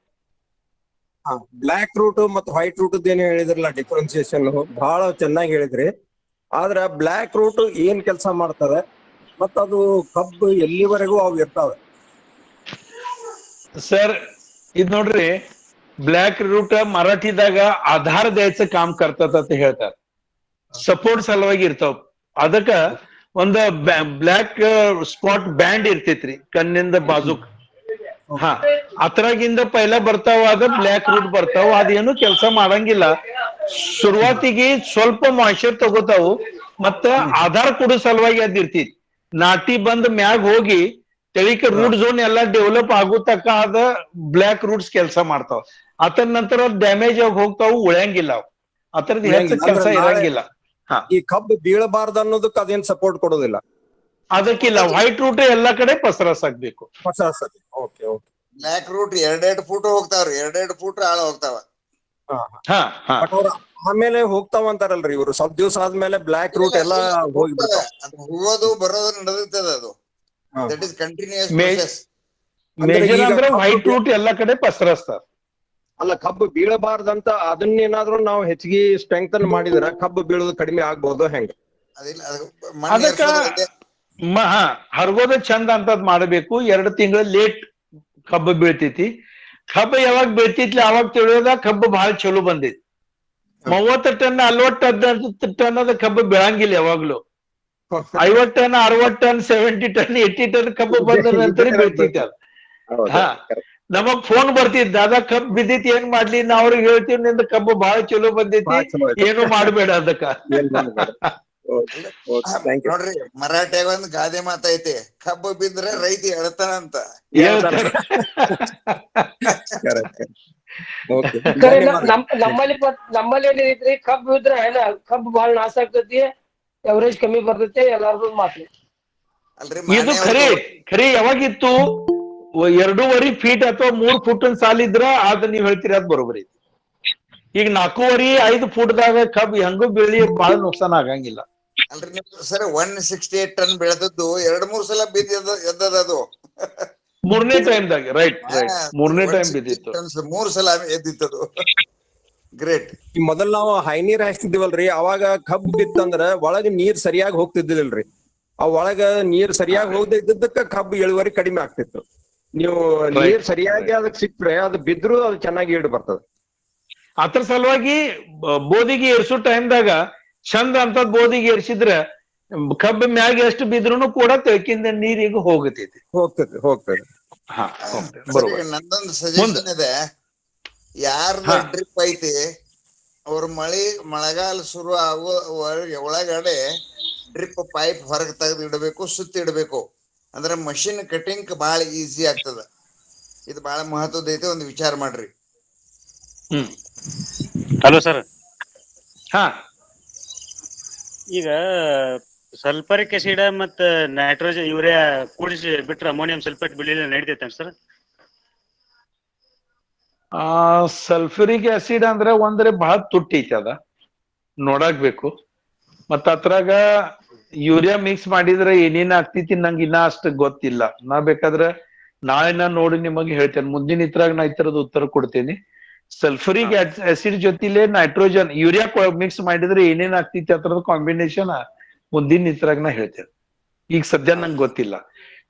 ಬ್ಲಾಕ್ ರೂಟ್ ಮತ್ತು ವೈಟ್ ರೂಟ್ ಏನ್ ಹೇಳಿದ್ರಲ್ಲ ಡಿಫ್ರೆನ್ಸಿಯೇಷನ್ ಬಹಳ ಚೆನ್ನಾಗಿ ಹೇಳಿದ್ರಿ. ಆದ್ರ ಬ್ಲಾಕ್ ರೂಟ್ ಏನ್ ಕೆಲಸ ಮಾಡ್ತದೆ ಮತ್ತ ಅದು ಕಬ್ಬು ಎಲ್ಲಿವರೆಗೂ ಅವು ಇರ್ತಾವೆ? सर ಇದ್ ನೋಡ್ರಿ, ಬ್ಲ್ಯಾಕ್ ರೂಟ್ ಮರಾಠಿದಾಗ ಆಧಾರ द्यायचं काम करतात ಅಂತ ಹೇಳ್ತಾರೆ. ಸಪೋರ್ಟ್ ಸಲುವಾಗಿ ಇರ್ತಾವ. ಅದಕ್ಕ ಒಂದ ಬ್ಲ್ಯಾಕ್ ಸ್ಪಾಟ್ ಬ್ಯಾಂಡ್ ಇರ್ತೈತ್ರಿ ಕಣ್ಣಿಂದ ಬಾಜುಕ್. ಹಾ, ಅದ್ರಾಗಿಂದ ಪೈಲ ಬರ್ತಾವ, ಅದ ಬ್ಲ್ಯಾಕ್ ರೂಟ್ ಬರ್ತಾವ. ಅದೇನು ಕೆಲಸ ಮಾಡಂಗಿಲ್ಲ. ಶುರುವಾತಿಗೆ ಸ್ವಲ್ಪ ಮಾಯಿಶ್ಚರ್ ತಗೋತಾವು, ಮತ್ತ ಆಧಾರ ಕೊಡೋ ಸಲುವಾಗಿ ಅದ್ ಇರ್ತೈತಿ. ನಾಟಿ ಬಂದ್ ಮ್ಯಾಗ ಹೋಗಿ ತೆಳಿಕ ರೂಟ್ ಝೋನ್ ಎಲ್ಲಾ ಡೆವಲಪ್ ಆಗೋ ತಕ್ಕ ಅದ ಬ್ಲ್ಯಾಕ್ ರೂಟ್ಸ್ ಕೆಲಸ ಮಾಡ್ತಾವ. ಅದರ ನಂತರ ಡ್ಯಾಮೇಜ್ ಆಗಿ ಹೋಗ್ತಾವು, ಉಳಿಯಂಗಿಲ್ಲ ಅವು. ಅದ್ರದ್ದು ಹೆಚ್ಚು ಕೆಲಸ ಇರಂಗಿಲ್ಲ. ಈ ಕಬ್ಬು ಬೀಳಬಾರ್ದು ಅನ್ನೋದಕ್ಕೆ ಅದೇನ್ ಸಪೋರ್ಟ್ ಕೊಡೋದಿಲ್ಲ. ಅದಕ್ಕಿಲ್ಲ, ವೈಟ್ ರೂಟ್ ಎಲ್ಲಾ ಕಡೆ ಪಸರಸಾಗ್ಬೇಕು. Okay okay. Black root 2 foot ಹೋಗ್ತಾವ್ರಿ, 2 ಫೂಟ್ ಆಳ ಹೋಗ್ತಾವ. ಹಾ ಹಾ ಬಟ್ ಅವ್ರ ಆಮೇಲೆ ಹೋಗ್ತಾವ ಅಂತಾರಲ್ರಿ ಇವ್ರು, ಸ್ವಲ್ಪ ದಿವಸ ಆದ್ಮೇಲೆ ಬ್ಲಾಕ್ ರೂಟ್ ಎಲ್ಲಾ ಹೋಗಿ ಬಿಡ್ತಾವ. ಅದು ಹೋಗೋದು ಬರೋದು ನಡೆದಿರ್ತದ ಅದು. ದಟ್ ಇಸ್ ಕಂಟಿನ್ಯೂಸ್ ಮೇ- ಪ್ರೊಸೆಸ್. ಮೇಜರ್ ಈಗ ಅಂದ್ರೆ ಕಬ್ಬು ವೈಟ್ ರೂಟ್ ಎಲ್ಲಾ ಕಡೆ ಪಸರಸ್ತಾರ. ಅಲ್ಲ, ಕಬ್ಬು ಬೀಳಬಾರ್ದಂತ ಅದನ್ನೇನಾದ್ರೂ ನಾವು ಹೆಚ್ಚಿಗೆ ಸ್ಟ್ರೆಂಥನ್ ಮಾಡಿದ್ರ ಕಬ್ಬು ಬೀಳೋದು ಕಡಿಮೆ ಆಗ್ಬಹುದು ಹೆಂಗ? ಅದಿಲ್ಲ, ಅದು ಮಣ್ಣು ಅದಕ್ಕ ಏರ್ಸೋದು ಒಂದೇ. ಹರ್ಗೋದ ಚಂದ ಅಂತದ್ ಮಾಡಬೇಕು. 2 ತಿಂಗಳ ಲೇಟ್ ಕಬ್ಬು ಬೀಳ್ತೈತಿ. ಕಬ್ಬು ಯಾವಾಗ ಬೀಳ್ತೈತಿ ಅವಾಗ ತಿಳಿಯೋದ ಕಬ್ಬು ಬಹಳ ಚಲೋ ಬಂದೈತಿ. 30 ಟನ್ 40 ಟನ್ ಅದ ಕಬ್ಬು ಬೀಳಂಗಿಲ್ಲ ಯಾವಾಗ್ಲೂ. 50 ಟನ್ 60 ಟನ್ 70 ಟನ್ 80 ಟನ್ ಕಬ್ಬು ಬಂದ ನಂತರ ಬೀಳ್ತೈತಿ ಅದ. ಹಾ, ನಮಗ್ ಫೋನ್ ಬರ್ತಿದ್, ದಾದಾ ಕಬ್ಬು ಬಿದ್ದೈತಿ ಏನ್ ಮಾಡ್ಲಿ? ನಾ ಅವ್ರಿಗೆ ಹೇಳ್ತೀವಿ, ನಿಂದ ಕಬ್ಬು ಬಹಳ ಚಲೋ ಬಂದೈತಿ, ಏನು ಮಾಡ್ಬೇಡ ಅದಕ್ಕ. ನೋಡ್ರಿ, ಮರಾಠ್ಯಾಗ ಒಂದ್ ಗಾದೆ ಮಾತೈತಿ, ಕಬ್ಬು ಬಿದ್ರೆ ರೈತ ಹೇಳ್ತಾನಂತ. ಹೇಳ್ತಾರೆ. ಖರೆ ನಮ್ಮಲ್ಲಿ ಏನೈತ್ರಿ, ಕಬ್ಬು ಇದ್ರೆ ಕಬ್ಬು ಬಹಳ ನಾಶ ಆಗ್ತೈತಿ, ಎವರೇಜ್ ಕಮ್ಮಿ ಬರ್ತೈತಿ, ಎಲ್ಲಾರ್ದು ಮಾತು. ಅಲ್ರಿ ಇದು ಖರೆ ಯಾವಾಗಿತ್ತು? 2.5 ಫೀಟ್ ಅಥವಾ 3 ಫುಟ್ ಸಾಲಿದ್ರ ಅದ್ ನೀವ್ ಹೇಳ್ತೀರಿ, ಅದ್ ಬರೋಬರಿ. ಈಗ 4.5 ಫುಟ್ದಾಗ ಕಬ್ಬು ಹೆಂಗೂ ಬೆಳಿ ಬಹಳ ನುಕ್ಸಾನ ಆಗಂಗಿಲ್ಲ. ಅಲ್ರಿ ನೀವು ಸರ್ 168 ಟನ್ ಬೆಳೆದದ್ದು 2-3 ಸಲ ಎದ್ದದ ಅದು. 3ನೇ ಟೈಮ್ದಾಗ, ರೈಟ್ 3ನೇ ಟೈಮ್ ಬಿದ್ದಿತ್ತು. 3 ಸಲ ಎದ್ದಿತ್ತದು. ಗ್ರೇಟ್. ಈ ಮೊದಲ್ ನಾವು ಹೈ ನೀರ್ ಹಾಯಿಸ್ತಿದ್ವಲ್ರಿ, ಅವಾಗ ಕಬ್ಬು ಬಿತ್ತಂದ್ರ ಒಳಗ ನೀರ್ ಸರಿಯಾಗಿ ಹೋಗ್ತಿದ್ದಿಲ್ರಿ. ಆ ಒಳಗ ನೀರ್ ಸರಿಯಾಗಿ ಹೋಗದೆ ಇದ್ದಕ್ಕ ಕಬ್ಬು ಇಳುವರಿ ಕಡಿಮೆ ಆಗ್ತಿತ್ತು. ನೀವು ನೀರ್ ಸರಿಯಾಗಿ ಅದಕ್ಕೆ ಸಿಕ್ಕ್ರೆ ಅದು ಬಿದ್ರು ಅದು ಚೆನ್ನಾಗಿ ಈಡು ಬರ್ತದೆ. ಅದ್ರ ಸಲುವಾಗಿ ಬೋದಿಗೆ ಏರ್ಸೋ ಟೈಮ್ದಾಗ ಚಂದ ಅಂತ ಬೋದಿಗೆ ಏರ್ಸಿದ್ರ ಕಬ್ಬು ಮ್ಯಾಗ ಎಷ್ಟು ಬಿದ್ರೂ ಕೂಡ ತೆಳಕಿಂದ ನೀರಿಗೆ ಹೋಗತೈತಿ. ಹೋಗ್ತದೆ. ಹಾ, ಬರೋಬರ್. ನಂದೊಂದು ಸಜೆಷನ್ ಇದೆ. ಯಾರ್ದ ಡ್ರಿಪ್ ಐತಿ ಅವ್ರ ಮಳೆಗಾಲ ಶುರು ಆಗೋ ಒಳಗಡೆ ಡ್ರಿಪ್ ಪೈಪ್ ಹೊರಗೆ ತೆಗೆದು ಇಡಬೇಕು, ಸುತ್ತಿ ಇಡಬೇಕು. ಅಂದ್ರೆ ಮಷಿನ್ ಕಟಿಂಗ್ ಬಹಳ ಈಸಿ ಆಗ್ತದ. ಇದು ಬಹಳ ಮಹತ್ವದ ಐತಿ, ಒಂದು ವಿಚಾರ ಮಾಡ್ರಿ. Hello sir. ಹಾ, ಈಗ ಸಲ್ಫರಿಕ್ ಆಸಿಡ್ ಮತ್ತ ನೈಟ್ರೋಜನ್ ಯೂರಿಯಾ ಕೂಡಿಸಿ ಬಿಟ್ರೆ ಅಮೋನಿಯಂ ಸಲ್ಫೇಟ್ ಬೆಳಿಲಿಲ್ಲ ನಡಿತೈತೆ ಸರ್? ಸಲ್ಫ್ಯೂರಿಕ್ ಆಸಿಡ್ ಅಂದ್ರೆ ಒಂದ್ರೆ ಬಹಳ ತುಟ್ಟೈತಿ, ಅದ ನೋಡಾಕ್ಬೇಕು. ಮತ್ತ ಅದ್ರಾಗ ಯೂರಿಯಾ ಮಿಕ್ಸ್ ಮಾಡಿದ್ರೆ ಏನೇನ್ ಆಗ್ತೈತಿ ನಂಗೆ ಇನ್ನ ಅಷ್ಟು ಗೊತ್ತಿಲ್ಲ. ನಾ ಬೇಕಾದ್ರೆ ನಾಳೆ ನಾನು ನೋಡಿ ನಿಮಗೆ ಹೇಳ್ತೇನೆ, ಮುಂದಿನ ಇದ್ರಾಗ ನಾ ಈ ತರದ ಉತ್ತರ ಕೊಡ್ತೇನೆ. ಸಲ್ಫರಿಕ್ ಆಸಿಡ್ ಜೊತೆಲೆ ನೈಟ್ರೋಜನ್ ಯೂರಿಯಾ ಮಿಕ್ಸ್ ಮಾಡಿದ್ರೆ ಏನೇನ್ ಆಗ್ತೈತಿ ಅದ್ರದ ಕಾಂಬಿನೇಷನ್ ಮುಂದಿನ ಇದ್ರಾಗ ನಾ ಹೇಳ್ತೇನೆ. ಈಗ ಸದ್ಯ ನಂಗೆ ಗೊತ್ತಿಲ್ಲ.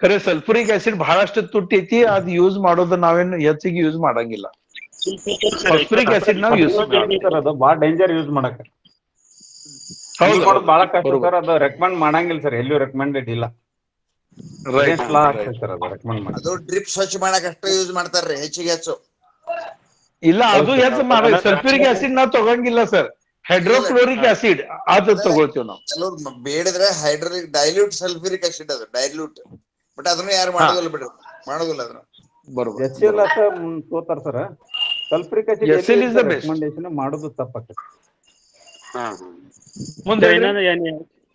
ಖರೆ ಸಲ್ಫರಿಕ್ ಆಸಿಡ್ ಬಹಳಷ್ಟು ತುಟ್ಟಿ ಅದ್ ಯೂಸ್ ಮಾಡೋದು ನಾವೇನು ಹೆಚ್ಚಿಗೆ ಯೂಸ್ ಮಾಡಂಗಿಲ್ಲ. ಫಾಸ್ಫರಿಕ್ ಆಸಿಡ್ ನಾವು ಯೂಸ್ ಸರ್ ಅದು ಬಾಳ ಡೇಂಜರ್ ಯೂಸ್ ಮಾಡಕ್. ಹೌದು ಬಾಳ ಕಷ್ಟ ಬರೋબર. ಸರ್, ಅದು ರೆಕಮೆಂಡ್ ಮಾಡಂಗಿಲ್ಲ ಸರ್, ಎಲ್ಲೂ ರೆಕಮೆಂಡೆಡ್ ಇಲ್ಲ. ರೈಟ್ ಸರ್ ಅದು ರೆಕಮೆಂಡ್ ಮಾಡಿ. ಅದು ಡ್ರಿಪ್ ಸ್ವಚ್ಛ ಮಾಡಕ್ ಅಷ್ಟೇ ಯೂಸ್ ಮಾಡ್ತಾರ್ರಿ, ಹೆಚ್ಚಿಗೆ ಹೆಚ್ಚು. ಇಲ್ಲ, ಅದು ಹೆಚ್ಚು ಮಾಡ ಸಲ್ಫ್ಯೂರಿಕ್ ಆಸಿಡ್ ನಾವು ತಗೊಂಗಿಲ್ಲ ಸರ್. ಹೈಡ್ರೋಕ್ಲೋರಿಕ್ ಆಸಿಡ್ ಅದು ತಗೊಳ್ತೀವಿ ನಾವು. ಕೆಲವ್ರು ಬೇಡಿದ್ರೆ ಹೈಡ್ರೋಲಿಕ್ ಡೈಲ್ಯೂಟ್ ಸಲ್ಫ್ಯೂರಿಕ್ ಆಸಿಡ್, ಅದು ಡೈಲ್ಯೂಟ್. ಬಟ್ ಅದನ್ನ ಯಾರು ಮಾಡೋದಿಲ್ಲ ಬಿಡ್ರಿ, ಮಾಡೋದಿಲ್ಲ ಅದನ್ನ. ಬರೋબર. ತೋತಾರ sir. Sulphuric SL is the best. Recommendation ಮಾಡೋದು ತಪ್ಪಾಗ್ತದೆ. ಮುಂದೆ ಇನ್ನೊಂದು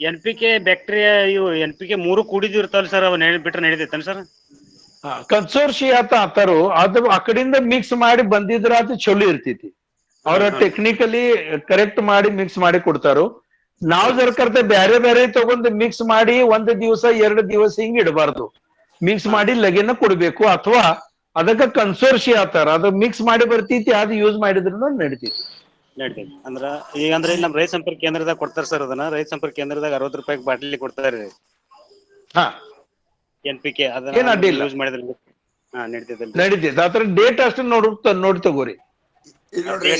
NPK ಬ್ಯಾಕ್ಟೀರಿಯಾ ಇವು NPK 3 ಕೂಡಿದ್ದು ಇರ್ತಾವಲ್ಲ ಸರ್, ಅವ್ ಬಿಟ್ರೆ ನಡೀತೈತೇನ್ ಸರ್? ಕನ್ಸೋರ್ಷಿ ಅಂತ ಅಂತಾರು, ಅದು ಆ ಕಡೆಯಿಂದ ಮಿಕ್ಸ್ ಮಾಡಿ ಬಂದಿದ್ರ ಅದು ಚಲೋ ಇರ್ತೈತಿ. ಅವ್ರ ಟೆಕ್ನಿಕಲಿ ಕರೆಕ್ಟ್ ಮಾಡಿ ಮಿಕ್ಸ್ ಮಾಡಿ ಕೊಡ್ತಾರೋ. ನಾವ್ ಸರ್ಕಾರದ ಬ್ಯಾರೆ ಬ್ಯಾರೆ ತಗೊಂಡ್ ಮಿಕ್ಸ್ ಮಾಡಿ 1 ದಿವಸ 2 ದಿವಸ ಹಿಂಗ್ ಇಡಬಾರ್ದು. ಮಿಕ್ಸ್ ಮಾಡಿ ಲಗೇನ ಕೊಡ್ಬೇಕು, ಅಥವಾ ಅದಕ್ಕ ಕನ್ಸೋರ್ಷಿ ಆತಾರ, ಅದು ಮಿಕ್ಸ್ ಮಾಡಿ ಬರ್ತೈತಿ, ಅದು ಯೂಸ್ ಮಾಡಿದ್ರು ನಡಿತೈತಿ. ನಡೀತೈತಿ ಅಂದ್ರ ಈಗ ಅಂದ್ರೆ ಇಲ್ಲಿ ನಮ್ ರೈತ ಸಂಪರ್ಕ ಕೇಂದ್ರದಾಗ ಕೊಡ್ತಾರ ಸರ್ ಅದನ್ನ. ರೈತ ಸಂಪರ್ಕ ಕೇಂದ್ರದಾಗ 60 ರೂಪಾಯಿ ಬಾಟ್ಲಿ ಕೊಡ್ತಾರ್ರಿ ಹಾ, NPK. ಏನ್ ಅದನ್ನ ಅಡ್ಡಿಲ್ಲ. ಯೂಸ್ ಮಾಡಿದ್ರೆ ನಡೀತೈತಲ್ರಿ? ನಡಿತೈತಿ. ಅದ್ರ ಡೇಟ್ ಅಷ್ಟು ನೋಡಿ ತಗೋರಿ. ಈಗ ನೋಡ್ರಿ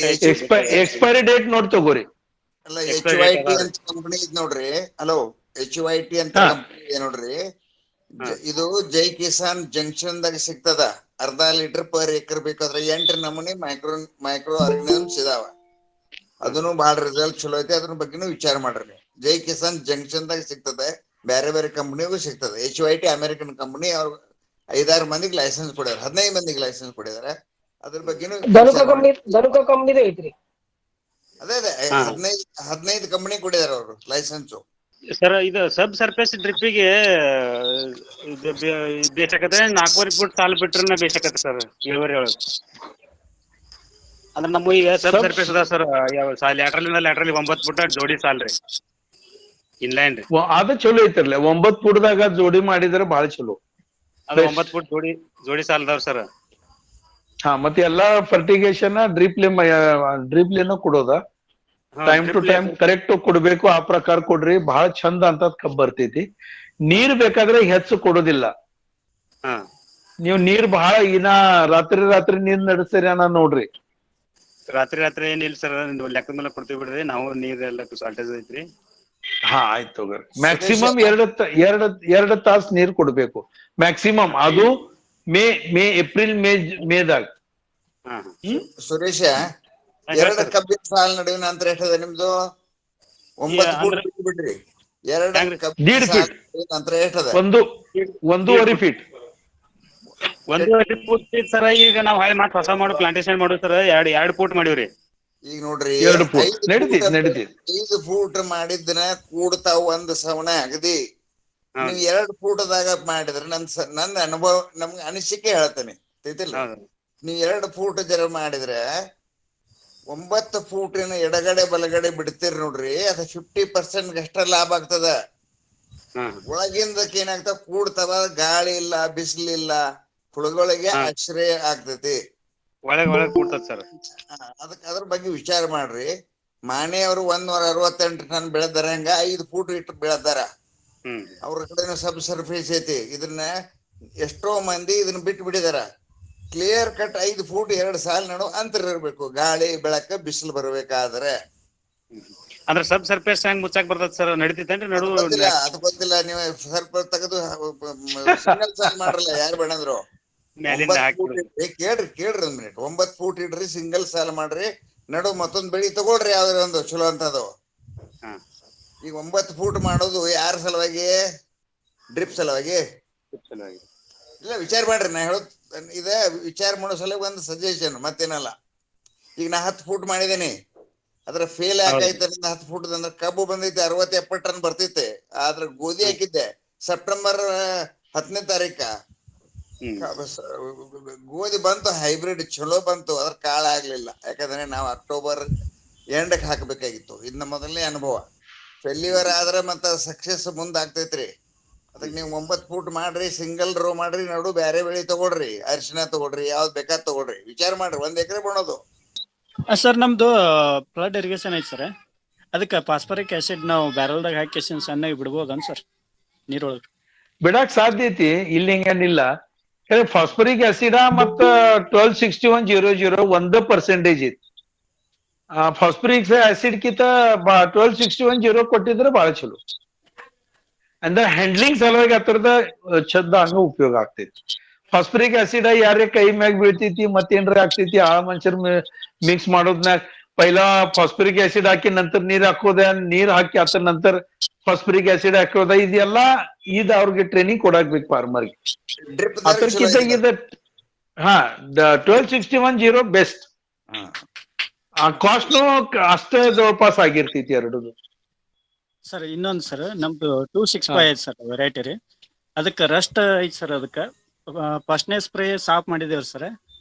ಎಕ್ಸ್ಪೈರಿ ಡೇಟ್ ನೋಡಿ ತಗೋರಿ. ಅಲ್ಲ, HYT ಅಂತ ಕಂಪನಿ ಇದ್ ನೋಡ್ರಿ. ಹಲೋ, HYT ಅಂತ ಕಂಪನಿ ಇದೆ ನೋಡ್ರಿ. ಇದು ಜೈ ಕಿಸಾನ್ ಜಂಕ್ಷನ್ ದಾಗ ಸಿಗ್ತದ. 1/2 ಲೀಟರ್ ಪರ್ ಎಕರ್ ಬೇಕಾದ್ರೆ 8 ನಮೂನಿ ಮೈಕ್ರೋ ಆರ್ಗನಿಸಮ್ಸ್ ಇದಾವ. ಅದನ್ನು ಬಹಳ ರಿಸಲ್ಟ್ ಚಲೋ ಐತಿ. ಅದ್ರ ಬಗ್ಗೆನೂ ವಿಚಾರ ಮಾಡ್ರಿ ನೀವು. ಜೈ ಕಿಸಾನ್ ಜಂಕ್ಷನ್ ದಾಗ ಸಿಗ್ತದೆ, ಬೇರೆ ಬೇರೆ ಕಂಪನಿಗೂ ಸಿಗ್ತದೆ. HYT ಅಮೆರಿಕನ್ ಕಂಪನಿ, ಅವ್ರು 5-6 ಮಂದಿಗೆ ಲೈಸೆನ್ಸ್ ಕೊಡ್ಯಾರ, 15 ಮಂದಿಗೆ ಲೈಸೆನ್ಸ್ ಕೊಟ್ಟಿದಾರೆ. ಅದ್ರ ಬಗ್ಗೆನೂ ಧನುಕ ಕಂಪ್ನಿದ ಐತ್ರಿ. ಅದೇ 15 ಕಂಪನಿ ಕೊಟ್ಟಿದಾರೆ ಅವರು ಲೈಸೆನ್ಸ್. ಸರ್ ಇದು ಸಬ್ ಸರ್ಫೇಸ್ ಡ್ರಿಪ್ಪಿಗೆ ಬೇಸಕತ್ತೆ 4 ಫುಟ್ ಸಾಲ್ ಬಿಟ್ರೆ ಬೇಸಕತ್ತೆ ಸರ್, ಇಳುವರಿ ಒಳಗೆ. ಅಂದ್ರೆ ನಮ್ಮ ಈಗ ಸಬ್ ಸರ್ಫೇಸ್ ಅದ ಸರ್, ಲ್ಯಾಟ್ರಲಿ 9 ಫುಟ್ ಜೋಡಿ ಸಾಲ್ ರೀ, ಇನ್ಲೈನ್ ರೀ. ಅದು ಚಲೋ ಐತಿರ್ಲಿ. 9 ಫುಟ್ದಾಗ ಜೋಡಿ ಮಾಡಿದ್ರೆ ಬಹಳ ಚಲೋ. ಅದು 9 ಫುಟ್ ಜೋಡಿ ಸಾಲ್ ಅದಾವ್ರಿ ಸರ್. ಹಾ, ಮತ್ತೆ ಎಲ್ಲಾ ಫರ್ಟಿಗೇಷನ್ ಡ್ರಿಪ್ಲೇನ ಕೊಡೋದ. ಟೈಮ್ ಟು ಟೈಮ್ ಕರೆಕ್ಟ್ ಕೊಡ್ಬೇಕು, ಆ ಪ್ರಕಾರ ಕೊಡ್ರಿ. ಬಹಳ ಚಂದ ಅಂತ ಕಬ್ಬ್ ಬರ್ತೈತಿ. ನೀರ್ ಬೇಕಾದ್ರೆ ಹೆಚ್ಚು ಕೊಡೋದಿಲ್ಲ. ನೀವು ನೀರ್ ಬಹಳ ರಾತ್ರಿ ನೀರ್ ನಡೆಸ್ತೀರಿ ಅನ್ನೋ ನೋಡ್ರಿ. ರಾತ್ರಿ ಏನಿಲ್ಲ ಸರ್, ಲೆಕ್ಕದ ಮೇಲೆ ಕೊಡ್ತೀವಿ ಬಿಡ್ರಿ ನಾವು. ನೀರೆಲ್ಲ ಶಾರ್ಟೇಜ್ ಐತ್ರಿ. ಹಾ, ಆಯ್ತು ತಗೋರಿ. ಮ್ಯಾಕ್ಸಿಮಮ್ 2 ತಾಸು ನೀರ್ ಕೊಡ್ಬೇಕು ಮ್ಯಾಕ್ಸಿಮಮ್. ಅದು ಏಪ್ರಿಲ್ ಮೇದಾಗ. ಸುರೇಶ, 2 ಕಬ್ಬಿನ ಸಾಲ್ ನಡುವಿನ ಅಂತರ ಎಷ್ಟದ ನಿಮ್ದು? 9 ಫೂಟ್ ಬಿಡ್ರಿ. 2 ಕಬ್ಬಿನ ಸಾಲ್ ಅಂತರ ಎಷ್ಟದ? 1.5 ಫೀಟ್. 1.5 foot sir. ಈಗ ನಾವ್ ಮತ್ತೆ ಹೊಸ ಮಾಡೋ ಪ್ಲಾಂಟೇಶನ್ ಮಾಡೋ ಸರ್ 2 ಫೂಟ್ ಮಾಡಿವ್ರಿ. ಈಗ ನೋಡ್ರಿ, 2 ಫೂಟ್ ನಡೀತೈತಿ. 5 ಫೂಟ್ ಮಾಡಿದ್ದನ್ನ ಕೂಡ್ತಾವ ಒಂದ್ ಸವಣ ಅಗದಿ. ನೀವು 2 ಫೂಟದಾಗ ಮಾಡಿದ್ರೆ ನನ್ನ ಅನುಭವ, ನಮ್ಗೆ ಅನಿಸಿಕೆ ಹೇಳ್ತೇನೆ, ತಿಳ್ತಿಲ್ಲ. ನೀವ್ 2 ಫೂಟ್ ಜರ ಮಾಡಿದ್ರೆ 9 ಫೂಟಿನ ಎಡಗಡೆ ಬಲಗಡೆ ಬಿಡ್ತೀರಿ ನೋಡ್ರಿ, ಅದ 50% ಅಷ್ಟ ಲಾಭ ಆಗ್ತದ. ಒಳಗಿಂದಕ್ಕೆ ಏನಾಗ್ತಾವ, ಕೂಡ್ತಾವ, ಗಾಳಿ ಇಲ್ಲ, ಬಿಸಿಲಿಲ್ಲ, ಹುಳುಗಳಿಗೆ ಆಶ್ರಯ ಆಗ್ತೈತಿ. ಒಳಗೆ ಕೂಡ್ತದ ಸರ್. ಅದ್ರ ಬಗ್ಗೆ ವಿಚಾರ ಮಾಡ್ರಿ. ಮಾನೆ ಅವರು 168 ಟನ್ ಬೆಳೆದಾರ, ಹಂಗ 5 ಫೂಟ್ ಇಟ್ಟು ಬೆಳೆದಾರ. ಅವ್ರ ಕಡೆ ಸಬ್ ಸರ್ಫೇಸ್ ಐತಿ. ಇದನ್ನ ಎಷ್ಟೋ ಮಂದಿ ಇದನ್ನ ಬಿಟ್ಟು ಬಿಟ್ಟಿದಾರ. ಕ್ಲಿಯರ್ ಕಟ್ 5 ಫೂಟ್ 2 ಸಾಲ್ ನಡು ಅಂತರ ಇರ್ಬೇಕು, ಗಾಳಿ ಬೆಳಕ ಬಿಸಿಲು ಬರ್ಬೇಕಾದ್ರೆ. ಅಂದ್ರೆ ಸಬ್ ಸರ್ಫೇಸ್ ಹೆಂಗ್ ಮುಚ್ಚಾಕ್ ಬರ್ತದ ಸರ್? ನಡೀತೈತೇನ್ರಿ ನಡು? ಅದು ಗೊತ್ತಿಲ್ಲ. ನೀವು ಸ್ವಲ್ಪ ತೆಗೆದು ಸಿಂಗಲ್ ಸಾಲ್ ಮಾಡ್ರಲ್ಲ, ಯಾರು ಬೇಡಂದ್ರು. ಕೇಳ್ರಿ 1 ಮಿನಿಟ್. 9 ಫೂಟ್ ಇಡ್ರಿ, ಸಿಂಗಲ್ ಸಾಲ್ ಮಾಡ್ರಿ, ನಡು ಮತ್ತೊಂದ್ ಬೆಳಿ ತಗೊಳ್ರಿ, ಯಾವ್ದ್ರ ಒಂದು ಚಲೋ ಅಂತದು. ಈಗ 9 ಫೂಟ್ ಮಾಡೋದು ಯಾರ ಸಲುವಾಗಿ? ಡ್ರಿಪ್ ಸಲುವಾಗಿ ಇಲ್ಲ. ವಿಚಾರ ಮಾಡ್ರಿ, ನಾ ಹೇಳೋದ್ ಇದೆ. ವಿಚಾರ ಮಾಡೋ ಸಲುವಾಗಿ ಒಂದು ಸಜೆಷನ್, ಮತ್ತೇನಲ್ಲ. ಈಗ ನಾ 10 ಫೂಟ್ ಮಾಡಿದೇನಿ, ಅದ್ರ ಫೇಲ್ ಯಾಕೈತೆ? 10 ಫೂಟ್ ಅಂದ್ರೆ ಕಬ್ಬು ಬಂದೈತೆ 60-70 ಟನ್ ಬರ್ತೈತೆ. ಆದ್ರ ಗೋಧಿ ಹಾಕಿದ್ದೆ ಸೆಪ್ಟೆಂಬರ್ 10ನೇ ತಾರೀಕ. ಗೋಧಿ ಬಂತು, ಹೈಬ್ರಿಡ್ ಚಲೋ ಬಂತು, ಅದ್ರ ಕಾಳ ಆಗ್ಲಿಲ್ಲ. ಯಾಕಂದ್ರೆ ನಾವು ಅಕ್ಟೋಬರ್ ಎಂಡಕ್ಕೆ ಹಾಕಬೇಕಾಗಿತ್ತು. ಇದ್ ನಮ್ಮ ಮೊದಲನೇ ಅನುಭವ. ಫೇಲ್ಯೂರ್ ಆದ್ರೆ ಮತ್ತ ಸಕ್ಸಸ್ ಮುಂದ್ ಆಗ್ತೈತ್ರಿ. ಅದಕ್ಕೆ ನೀವು 9 ಫೂಟ್ ಮಾಡ್ರಿ, ಸಿಂಗಲ್ ರೋ ಮಾಡ್ರಿ, ನಡು ಬ್ಯಾರೆ ಬೆಳಿ ತಗೊಳ್ರಿ, ಅರಿಶಿನ ತಗೊಳ್ರಿ, ಯಾವ್ದ್ ಬೇಕಾದ್ ತಗೊಳ್ರಿ, ವಿಚಾರ ಮಾಡ್ರಿ. 1 ಎಕರೆ ಮಾಡೋದು. ಸರ್ ನಮ್ದು ಫ್ಲಡ್ ಇರಿಗೇಷನ್ ಐತಿ ಸರ್, ಅದಕ್ಕೆ ಫಾಸ್ಫರಿಕ್ ಆಸಿಡ್ ನಾವು ಬ್ಯಾರಲ್ದಾಗ ಹಾಕಿ ಸಣ್ಣಗೆ ಬಿಡ್ಬೋದನ್ ಸರ್ ನೀರೊಳಗೆ? ಬಿಡಾಕ್ ಸಾಧ್ಯ ಐತಿ, ಇಲ್ಲಿ ಹಿಂಗೇನಿಲ್ಲ. ಫಾಸ್ಫರಿಕ್ ಆಸಿಡ್ ಮತ್ತ 126100 1% ಐತಿ. ಫಾಸ್ಫರಿಕ್ ಆಸಿಡ್ ಕಿಂತ 1261 ಕೊಟ್ಟಿದ್ರೆ ಬಹಳ ಚಲೋ. ಅಂದ್ರೆ ಹ್ಯಾಂಡ್ಲಿಂಗ್ ಸಲುವಾಗಿ ಹತ್ರದ ಛದ್ದ ಹಂಗ ಉಪಯೋಗ ಆಗ್ತೈತಿ. ಫಾಸ್ಫರಿಕ್ ಆಸಿಡ್ ಯಾರೇ ಕೈ ಮ್ಯಾಗ ಬೀಳ್ತೈತಿ ಮತ್ತೇನ್ರ ಆಗ್ತೈತಿ, ಆ ಮನುಷ್ಯರ್ ಮಿಕ್ಸ್ ಮಾಡೋದ್ನಾಗ ಪೈಲಾ ಫಾಸ್ಫರಿಕ್ ಆಸಿಡ್ ಹಾಕಿ ನಂತರ ನೀರ್ ಹಾಕೋದ, ನೀರ್ ಹಾಕಿ ಅದ್ರ ನಂತರ ಫಾಸ್ಫರಿಕ್ ಆಸಿಡ್ ಹಾಕೋದ, ಇದೆಲ್ಲ ಅವ್ರಿಗೆ ಟ್ರೈನಿಂಗ್ ಕೊಡಾಕ್ಬೇಕು ಫಾರ್ಮರ್ಗೆ. ಡ್ರಿಪ್ ಅದಕ್ಕಿಂತ ಇದು 1261 ಬೆಸ್ಟ್. ಆ ಕಾಸ್ಟ್ನು ಅಷ್ಟೇ ಜವಳಪಾಸ್ ಆಗಿರ್ತೈತಿ ಎರಡದು. ಸರ್ ಇನ್ನೊಂದು ಸರ್, ನಮ್ದು 265 ಐತಿ ಸರ್ ವೆರೈಟಿ ರೀ. ಅದಕ್ಕೆ ರಸ್ಟ್ ಐತಿ ಸರ್. ಅದಕ್ಕೆ ಫಸ್ಟ್ನೇ ಸ್ಪ್ರೇ ಸಾಫ್ ಮಾಡಿದೇವ್ರಿ ಸರ್,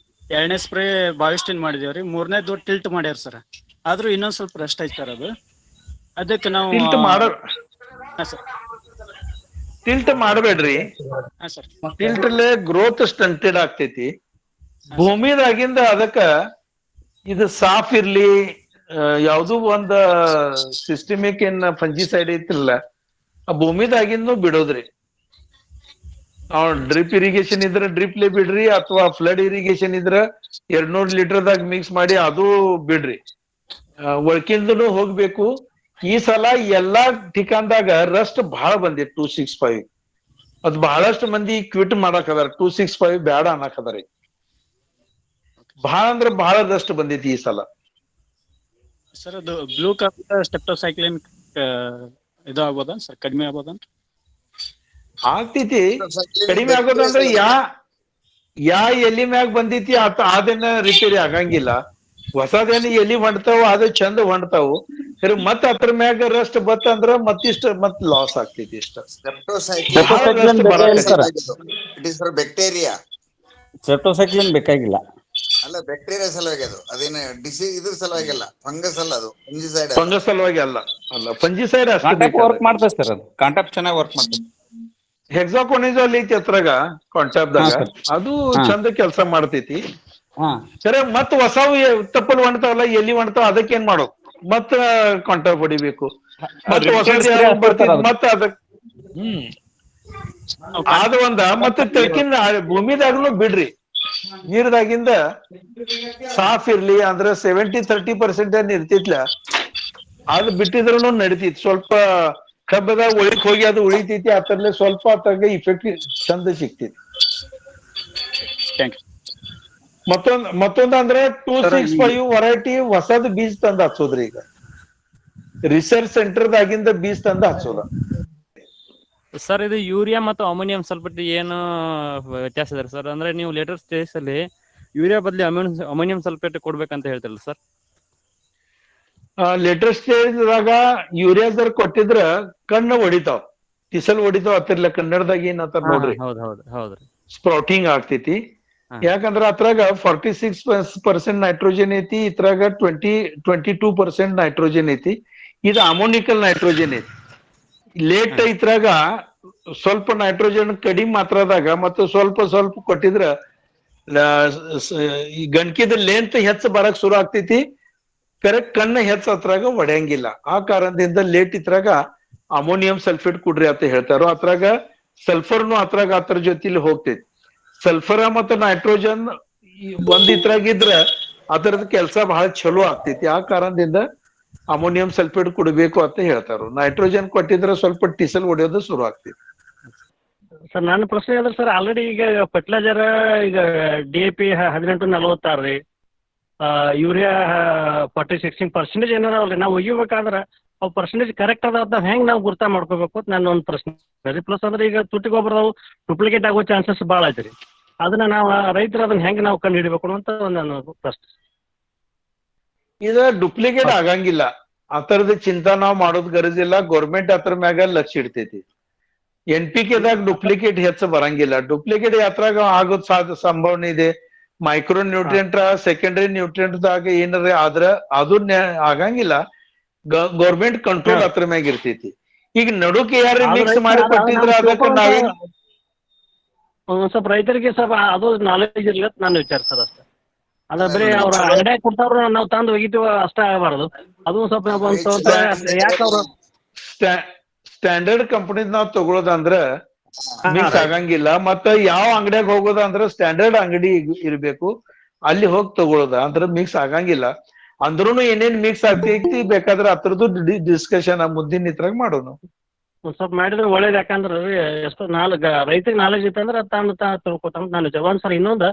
2ನೇ ಸ್ಪ್ರೇ ಬಾವಿಸ್ಟಿನ್ ಮಾಡಿದೇವ್ರಿ, 3ನೇದು ಟಿಲ್ಟ್ ಮಾಡ್ಯಾರ ಸರ್. ಆದ್ರೂ ಇನ್ನೊಂದ್ ಸ್ವಲ್ಪ ರಸ್ಟ್ ಐತಿ ಸರ್ ಅದು. ಅದಕ್ಕೆ ನಾವು ಟಿಲ್ಟ್ ಮಾಡಬೇಡ್ರಿ. ಟಿಲ್ಟ್ ಅಲ್ಲೇ ಗ್ರೋತ್ ಸ್ಟಂಟೆಡ್ ಆಗ್ತೈತಿ. ಭೂಮಿದಾಗಿಂದ ಅದಕ್ಕ ಇದು ಸಾಫ್ ಇರ್ಲಿ, ಯಾವ್ದು ಒಂದ್ ಸಿಸ್ಟಮಿಕ್ ಏನ್ ಫಂಜಿಸೈಡ್ ಐತಿಲ್ಲ, ಆ ಭೂಮಿದಾಗಿಂದು ಬಿಡೋದ್ರಿ. ಡ್ರಿಪ್ ಇರಿಗೇಷನ್ ಇದ್ರ ಡ್ರಿಪ್ಲೆ ಬಿಡ್ರಿ, ಅಥವಾ ಫ್ಲಡ್ ಇರಿಗೇಷನ್ ಇದ್ರ 200 ಲೀಟರ್ದಾಗ ಮಿಕ್ಸ್ ಮಾಡಿ ಅದು ಬಿಡ್ರಿ. ಒಳಕಿಂದನು ಹೋಗ್ಬೇಕು. ಈ ಸಲ ಎಲ್ಲಾ ಠಿಕಾನ್ದಾಗ ರಸ್ಟ್ ಬಹಳ ಬಂದಿತ್ತು 265. ಅದ್ ಬಹಳಷ್ಟು ಮಂದಿ ಕ್ವಿಟ್ ಮಾಡಕ್ ಅದಾರ, 265 ಬ್ಯಾಡ ಅನ್ನಕ್ ಅದಾರಿ. ಬಹಳ ಅಂದ್ರೆ ಬಹಳ ರಸ್ಟ್ ಬಂದೈತಿ ಈ ಸಲ. ಸರ್ ಅದು ಬ್ಲೂ ಕಾರ್ಬ್ ಸ್ಟೆಪ್ಟೋಸೈಕ್ಲಿನ್ ಇದು ಆಗ್ಬೋದಾ ಸರ್, ಕಡಿಮೆ ಆಗ್ಬೋದಾ? ಆಗ್ತೈತಿ. ಕಡಿಮೆ ಆಗೋದಂದ್ರೆ ಯಾ ಎಲಿ ಮ್ಯಾಗ ಬಂದೈತಿ ಅದನ್ನ ರಿಪೇರಿ ಆಗಂಗಿಲ್ಲ. ಹೊಸದೇನು ಎಲಿ ಹೊಂಡ್ತಾವ, ಅದು ಚಂದ ಹೊಂಡ್ತಾವು. ಮತ್ ಅದ್ರ ಮ್ಯಾಗ ರಸ್ಟ್ ಬತ್ತಂದ್ರ ಮತ್ ಲಾಸ್ ಆಗ್ತೈತಿ ಇಷ್ಟ. ಬ್ಯಾಕ್ಟೀರಿಯಾ ಸ್ಟೆಪ್ಟೋಸೈಕ್ಲಿನ್ ಬೇಕಾಗಿಲ್ಲ. ಅಲ್ಲ, ಬ್ಯಾಕ್ಟೀರಿಯಾ ಸಲುವಾಗಿ ಅದು. ಅದೇನು ಡಿಸೀಸ್ ಇದ್ರ ಸಲುವಾಗಿ ಅಲ್ಲ, ಫಂಗಸ್ ಅಲ್ಲ, ಅದು ಫಂಜಿಸೈಡ್. ಫಂಗಸ್ ಸಲುವಾಗಿ ಅಲ್ಲ, ಫಂಜಿಸೈಡ್ ಅಷ್ಟೇ ವರ್ಕ್ ಮಾಡ್ತದೆ ಸರ್. ಅದು ಕಾಂಟ್ಯಾಕ್ಟ್ ಚೆನ್ನಾಗಿ ವರ್ಕ್ ಮಾಡ್ತದೆ. ಹೆಕ್ಸಾಕೊನಿಜೋಲ್ ಐತಿ ಅದ್ರಾಗ ಕಾಂಟ್ಯಾಪ್ದಾಗ, ಅದು ಚಂದ ಕೆಲಸ ಮಾಡ್ತೈತಿ. ಸರಿ, ಮತ್ ಹೊಸವು ತಪ್ಪಲ್ ಹೊಣ್ತಾವಲ್ಲ, ಎಲ್ಲಿ ಹೊಣ್ತಾವ, ಅದಕ್ಕೇನ್ ಮಾಡೋದು? ಮತ್ತ ಕಾಂಟ್ಯಾಪ್ ಹೊಡಿಬೇಕು. ಮತ್ತ ಮತ್ತ ಅದಕ್ ಅದು ಒಂದ. ಮತ್ತೆ ತೆಳಕಿಂದ ಭೂಮಿದಾಗ್ಲೂ ಬಿಡ್ರಿ, ನೀರ್ದಾಗಿಂದ ಸಾಫ್ ಇರ್ಲಿ. ಅಂದ್ರೆ 70-30% ಏನ್ ಇರ್ತಿತ್ಲ, ಅದು ಬಿಟ್ಟಿದ್ರು ನಡಿತೈತಿ. ಸ್ವಲ್ಪ ಕಬ್ಬದಾಗ ಒಳಕ್ ಹೋಗಿ ಅದು ಉಳಿತೈತಿ, ಅದ್ರಲ್ಲೇ ಸ್ವಲ್ಪ ಅತ್ತಾಗ ಇಫೆಕ್ಟ್ ಚಂದ ಸಿಗ್ತೈತಿ. ಮತ್ತೊಂದ್ ಅಂದ್ರೆ 265 ವೆರೈಟಿ ಹೊಸದ್ ಬೀಜ ತಂದ ಹಚ್ಚೋದ್ರಿ. ಈಗ ರಿಸರ್ಚ್ ಸೆಂಟರ್ದಾಗಿಂದ ಬೀಜ ತಂದ ಹಚ್ಚೋದ. ಸರ್ ಇದು ಯೂರಿಯಾ ಮತ್ತು ಅಮೋನಿಯಂ ಸಲ್ಫೇಟ್ ಏನು ವ್ಯತ್ಯಾಸ ಇದೆ ಸರ್? ಅಂದ್ರೆ ನೀವು ಲೇಟರ್ ಸ್ಟೇಜ್ ಅಲ್ಲಿ ಯೂರಿಯಾ ಬದಲಿ ಅಮೋನಿಯಂ ಸಲ್ಫೇಟ್ ಕೊಡ್ಬೇಕಂತ ಹೇಳ್ತಿರಲ್ಲ ಸರ್? ಲೇಟರ್ ಸ್ಟೇಜ್ದಾಗ ಯೂರಿಯಾದರ್ ಕೊಟ್ಟಿದ್ರ ಕಣ್ಣು ಹೊಡಿತಾವ್, ಟಿಸಲ್ ಹೊಡಿತಾವ್ ಅತ್ತಿರ್ಲ. ಕನ್ನಡದಾಗ ಏನ್ ಅಂತಾರ ನೋಡ್ರಿ, ಹೌದ್ರಿ, ಸ್ಪ್ರೌಟಿಂಗ್ ಆಗ್ತೈತಿ. ಯಾಕಂದ್ರ ಅದ್ರಾಗ 46% ನೈಟ್ರೋಜನ್ ಐತಿ, ಇದ್ರಾಗ 22% ನೈಟ್ರೋಜನ್ ಐತಿ. ಇದು ಅಮೋನಿಕಲ್ ನೈಟ್ರೋಜನ್ ಐತಿ. ಲೇಟ್ ಇದ್ರಾಗ ಸ್ವಲ್ಪ ನೈಟ್ರೋಜನ್ ಕಡಿಮೆ ಮಾತ್ರದಾಗ ಮತ್ತು ಸ್ವಲ್ಪ ಕೊಟ್ಟಿದ್ರ ಈ ಗಣಕಿದ ಲೆಂತ್ ಹೆಚ್ಚ ಬರಕ್ ಶುರು ಆಗ್ತೈತಿ. ಕರೆಕ್ಟ್ ಕಣ್ಣ ಹೆಚ್ಚ ಅದ್ರಾಗ ಒಡೆಯಂಗಿಲ್ಲ. ಆ ಕಾರಣದಿಂದ ಲೇಟ್ ಇದ್ರಾಗ ಅಮೋನಿಯಂ ಸಲ್ಫೇಟ್ ಕೊಡ್ರಿ ಅಂತ ಹೇಳ್ತಾರೋ. ಅದ್ರಾಗ ಸಲ್ಫರ್ನು ಅದ್ರಾಗ ಅದ್ರ ಜೊತೆಲಿ ಹೋಗ್ತೈತಿ. ಸಲ್ಫರ ಮತ್ತು ನೈಟ್ರೋಜನ್ ಒಂದ್ ಇದ್ರಾಗಿದ್ರ ಅದರದ ಕೆಲಸ ಬಹಳ ಚಲೋ ಆಗ್ತೈತಿ. ಆ ಕಾರಣದಿಂದ ಅಮೋನಿಯಂ ಸಲ್ಫೇಟ್ ಕೊಡ್ಬೇಕು ಅಂತ ಹೇಳ್ತಾರ. ನೈಟ್ರೋಜನ್ ಕೊಟ್ಟಿದ್ರೆ ಸ್ವಲ್ಪ ಟಿಸಲ್ ಹೊಡೆಯೋದು ಶುರು ಆಗ್ತೈತಿ. ಸರ್ ನನ್ನ ಪ್ರಶ್ನೆ ಅಂದ್ರೆ ಸರ್, ಆಲ್ರೆಡಿ ಈಗ ಫರ್ಟಿಲೈಸರ್ ಈಗ DAP 18-46 ರೀ, ಯೂರಿಯಾ 40-16% ಏನಾರಲ್ರಿ. ನಾವು ಒಯ್ಯಬೇಕಾದ್ರೆ ಅವು ಪರ್ಸೆಂಟೇಜ್ ಕರೆಕ್ಟ್ ಅದ ಹೆಂಗ್ ನಾವು ಗುರ್ತಾ ಮಾಡ್ಕೋಬೇಕು ಅಂತ ನನ್ನ ಒಂದು ಪ್ರಶ್ನೆ. ಪ್ಲಸ್ ಅಂದ್ರೆ ಈಗ ತುಟ್ಟಿ ಗೊಬ್ಬರವು ಡೂಪ್ಲಿಕೇಟ್ ಆಗೋ ಚಾನ್ಸಸ್ ಭಾಳ ಐತ್ರಿ. ಅದನ್ನ ನಾವು ರೈತರು ಅದನ್ನ ಹೆಂಗ್ ನಾವು ಕಂಡು ಹಿಡಿಬೇಕು ಅಂತ ನನ್ನ ಪ್ರಶ್ನೆ. ಇದು ಡೂಪ್ಲಿಕೇಟ್ ಆಗಂಗಿಲ್ಲ, ಆತರದ ಚಿಂತಾ ನಾವ್ ಮಾಡೋದ್ ಗರಜಿಲ್ಲ. ಗೌರ್ಮೆಂಟ್ ಅದ್ರ ಮ್ಯಾಗ ಲಕ್ಷ್ಯ ಇಡ್ತೈತಿ. NPK-ದಾಗ ಡೂಪ್ಲಿಕೇಟ್ ಹೆಚ್ಚು ಬರಂಗಿಲ್ಲ. ಡೂಪ್ಲಿಕೇಟ್ ಯಾತ್ರಾಗ ಆಗೋದ್ ಸಂಭಾವನೆ ಇದೆ. ಮೈಕ್ರೋ ನ್ಯೂಟ್ರಿಯೆಂಟ್ ಸೆಕೆಂಡರಿ ನ್ಯೂಟ್ರಿಯೆಂಟ್ ದಾಗ ಏನಾರ ಆದ್ರ ಅದು ಆಗಂಗಿಲ್ಲ. ಗೌರ್ಮೆಂಟ್ ಕಂಟ್ರೋಲ್ ಅದ್ರ ಮ್ಯಾಗ ಇರ್ತೈತಿ. ಈಗ ನಡುಕ್ ಯಾರು ಮಿಕ್ಸ್ ಮಾಡಿ ಕೊಟ್ಟಿದ್ರ ಅದಕ್ಕೆ ನಾವೇನ್ ಸ್ವಲ್ಪ ರೈತರಿಗೆ ಸ್ವಲ್ಪ ಅದು ನಾಲೆಜ್ ಇರ್ಲಿ ಅಂತ ನಾನು ವಿಚಾರಿಸೋದು ಅಷ್ಟೇ. ಅದ ಬರೀ ಅವ್ರ ಅಂಗಡಿಯಾಗ ಕೊಡ್ತಾವ್ರ ನಾವು ತಂದು ಒಗಿತೀವ ಅಷ್ಟೇ ಆಗಬಾರ್ದು. ಅದು ಸ್ವಲ್ಪ ಒಂದ್ ಸ್ವಲ್ಪ ಯಾಕೆ ಅವ್ರು ಸ್ಟ್ಯಾಂಡರ್ಡ್ ಕಂಪನಿ ನಾವ್ ತಗೊಳೋದಂದ್ರ ಮಿಕ್ಸ್ ಆಗಂಗಿಲ್ಲ. ಮತ್ತ ಯಾವ ಅಂಗಡಿಯಾಗ ಹೋಗೋದಂದ್ರ ಸ್ಟ್ಯಾಂಡರ್ಡ್ ಅಂಗಡಿ ಇರ್ಬೇಕು, ಅಲ್ಲಿ ಹೋಗಿ ತಗೊಳೋದ ಅಂದ್ರ ಮಿಕ್ಸ್ ಆಗಂಗಿಲ್ಲ. ಅಂದ್ರೂನು ಏನೇನ್ ಮಿಕ್ಸ್ ಆಗ್ತೈತಿ ಬೇಕಾದ್ರ ಅದ್ರದ್ದು ಡಿಸ್ಕಷನ್ ಮುಂದಿನ ಇದ್ರಾಗ ಮಾಡೋಣ. ಒಂದ್ ಸ್ವಲ್ಪ ಮಾಡಿದ್ರೆ ಒಳ್ಳೇದು. ಯಾಕಂದ್ರೆ ಎಷ್ಟೋ ರೈತರಿಗೆ ನಾಲೆಜ್ ಇತ್ತಂದ್ರೆ ತಿಳ್ಕೊತಾನ ನಾನು ಒಂದ್ಸಲ. ಇನ್ನೊಂದು,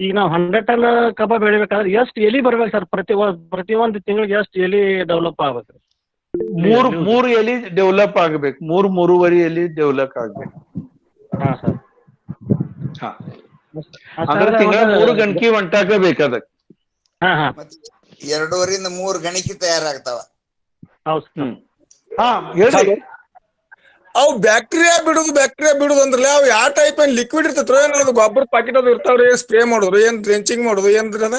ಈಗ ನಾವು 100 ಟನ್ ಕಬ್ಬ ಬೆಳಿಬೇಕಾದ್ರೆ ಎಷ್ಟು ಎಲಿ ಬರ್ಬೇಕು ಸರ್? ಪ್ರತಿಯೊಂದು ತಿಂಗಳಿಗೆ ಎಷ್ಟು ಎಲಿ ಡೆವಲಪ್ ಆಗ್ಬೇಕು? ಮೂರು ಎಲಿ ಡೆವಲಪ್ ಆಗ್ಬೇಕು. ಮೂರುವರೆ ಎಲಿ ಡೆವಲಪ್ ಆಗ್ಬೇಕು. ಹಾ ಸರ್. ಹಾ, ಅಂದ್ರೆ ತಿಂಗಳ 3 ಗಣಕಿ ಹೊಂಟಾಕ ಬೇಕದಕ್. ಹಾ ಹಾ, ಮತ್ತೆ 2.5 ರಿಂದ 3 ಗಣಿಕೆ ತಯಾರಾಗ್ತಾವ. ಹೌದು. ಹಾ ಹೇಳಿ. ಅವು ಬ್ಯಾಕ್ಟೀರಿಯಾ ಬಿಡುದು ಅಂದ್ರಲ್ಲ, ಅವ್ ಯಾವ ಟೈಪ್ ಏನ್ ಲಿಕ್ವಿಡ್ ಇರ್ತೈತ್ರೋ ಏನೋ ಗೊಬ್ಬರ ಪಾಕೆಟ್ ಅದು ಇರ್ತಾವ್ರಿ? ಸ್ಪ್ರೇ ಮಾಡೋದು ಏನ್ ಡ್ರೆಂಚಿಂಗ್ ಮಾಡೋದು ಏನ್ರಿ ಅದ?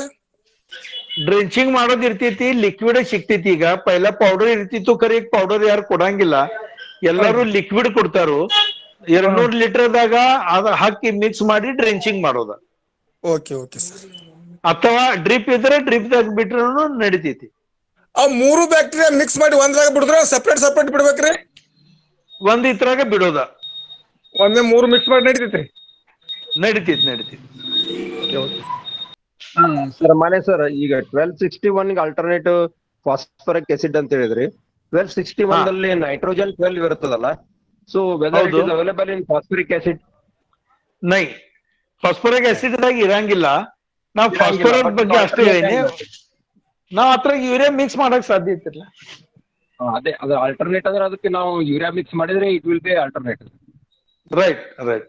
ಡ್ರೆಂಚಿಂಗ್ ಮಾಡೋದ್ ಇರ್ತೈತಿ, ಲಿಕ್ವಿಡ್ ಸಿಗ್ತೈತಿ. ಈಗ ಪೈಲ ಪೌಡರ್ ಇರ್ತಿತ್ತು, ಖರೆ ಈಗ ಪೌಡರ್ ಯಾರು ಕೊಡಂಗಿಲ್ಲ, ಎಲ್ಲಾರು ಲಿಕ್ವಿಡ್ ಕೊಡ್ತಾರು. 200 ಲೀಟರ್ದಾಗ ಅದ ಹಾಕಿ ಮಿಕ್ಸ್ ಮಾಡಿ ಡ್ರೆಂಚಿಂಗ್ ಮಾಡೋದ. Okay sir. ಅಥವಾ ಡ್ರಿಪ್ ಇದ್ರೆ ಡ್ರಿಪ್ ದಾಗ ಬಿಟ್ರು ನಡಿತೈತಿ. ಅವ್ 3 ಬ್ಯಾಕ್ಟೀರಿಯಾ ಮಿಕ್ಸ್ ಮಾಡಿ ಒಂದ್ರಾಗ ಬಿಡಿದ್ರ ಸಪ್ರೇಟ್ ಬಿಡ್ಬೇಕ್ರಿ? ಒಂದ್ ಇದ್ರಾಗ ಬಿಡೋದ. ಒಮ್ಮೆ 3 ಮಿಕ್ಸ್ ಮಾಡಿ ನಡಿತೈತ್ರಿ? ನಡಿತೈತಿ. ಸರ್ ಮಾನೆ ಸರ್, ಈಗ 1261 ಆಲ್ಟರ್ನೇಟಿವ್ ಫಾಸ್ಫರಿಕ್ ಆಸಿಡ್ ಅಂತ ಹೇಳಿದ್ರಿ. 1261 ಅಲ್ಲಿ ನೈಟ್ರೋಜನ್ 12 ಇರುತ್ತದಲ್ಲ, so whether it is available in phosphoric acid? ನೈ, ಫಾಸ್ಫರಿಕ್ ಆಸಿಡ್ ದಾಗ ಇರಂಗಿಲ್ಲ. ನಾವ್ ಫಾಸ್ಫರಸ್ ಬಗ್ಗೆ ಅಷ್ಟೇ ಹೇಳೀನಿ. ನಾವ್ ಅತ್ರ ಯೂರಿಯಾ ಮಿಕ್ಸ್ ಮಾಡಕ್ ಸಾಧ್ಯ ಇತ್ತಿಲ್ಲ. ಅದೇ ಅದು ಆಲ್ಟರ್ನೇಟ್ ಅಂದ್ರೆ ಅದಕ್ಕೆ ನಾವು ಯೂರಿಯಾ ಮಿಕ್ಸ್ ಮಾಡಿದ್ರೆ it will be alternate. Right.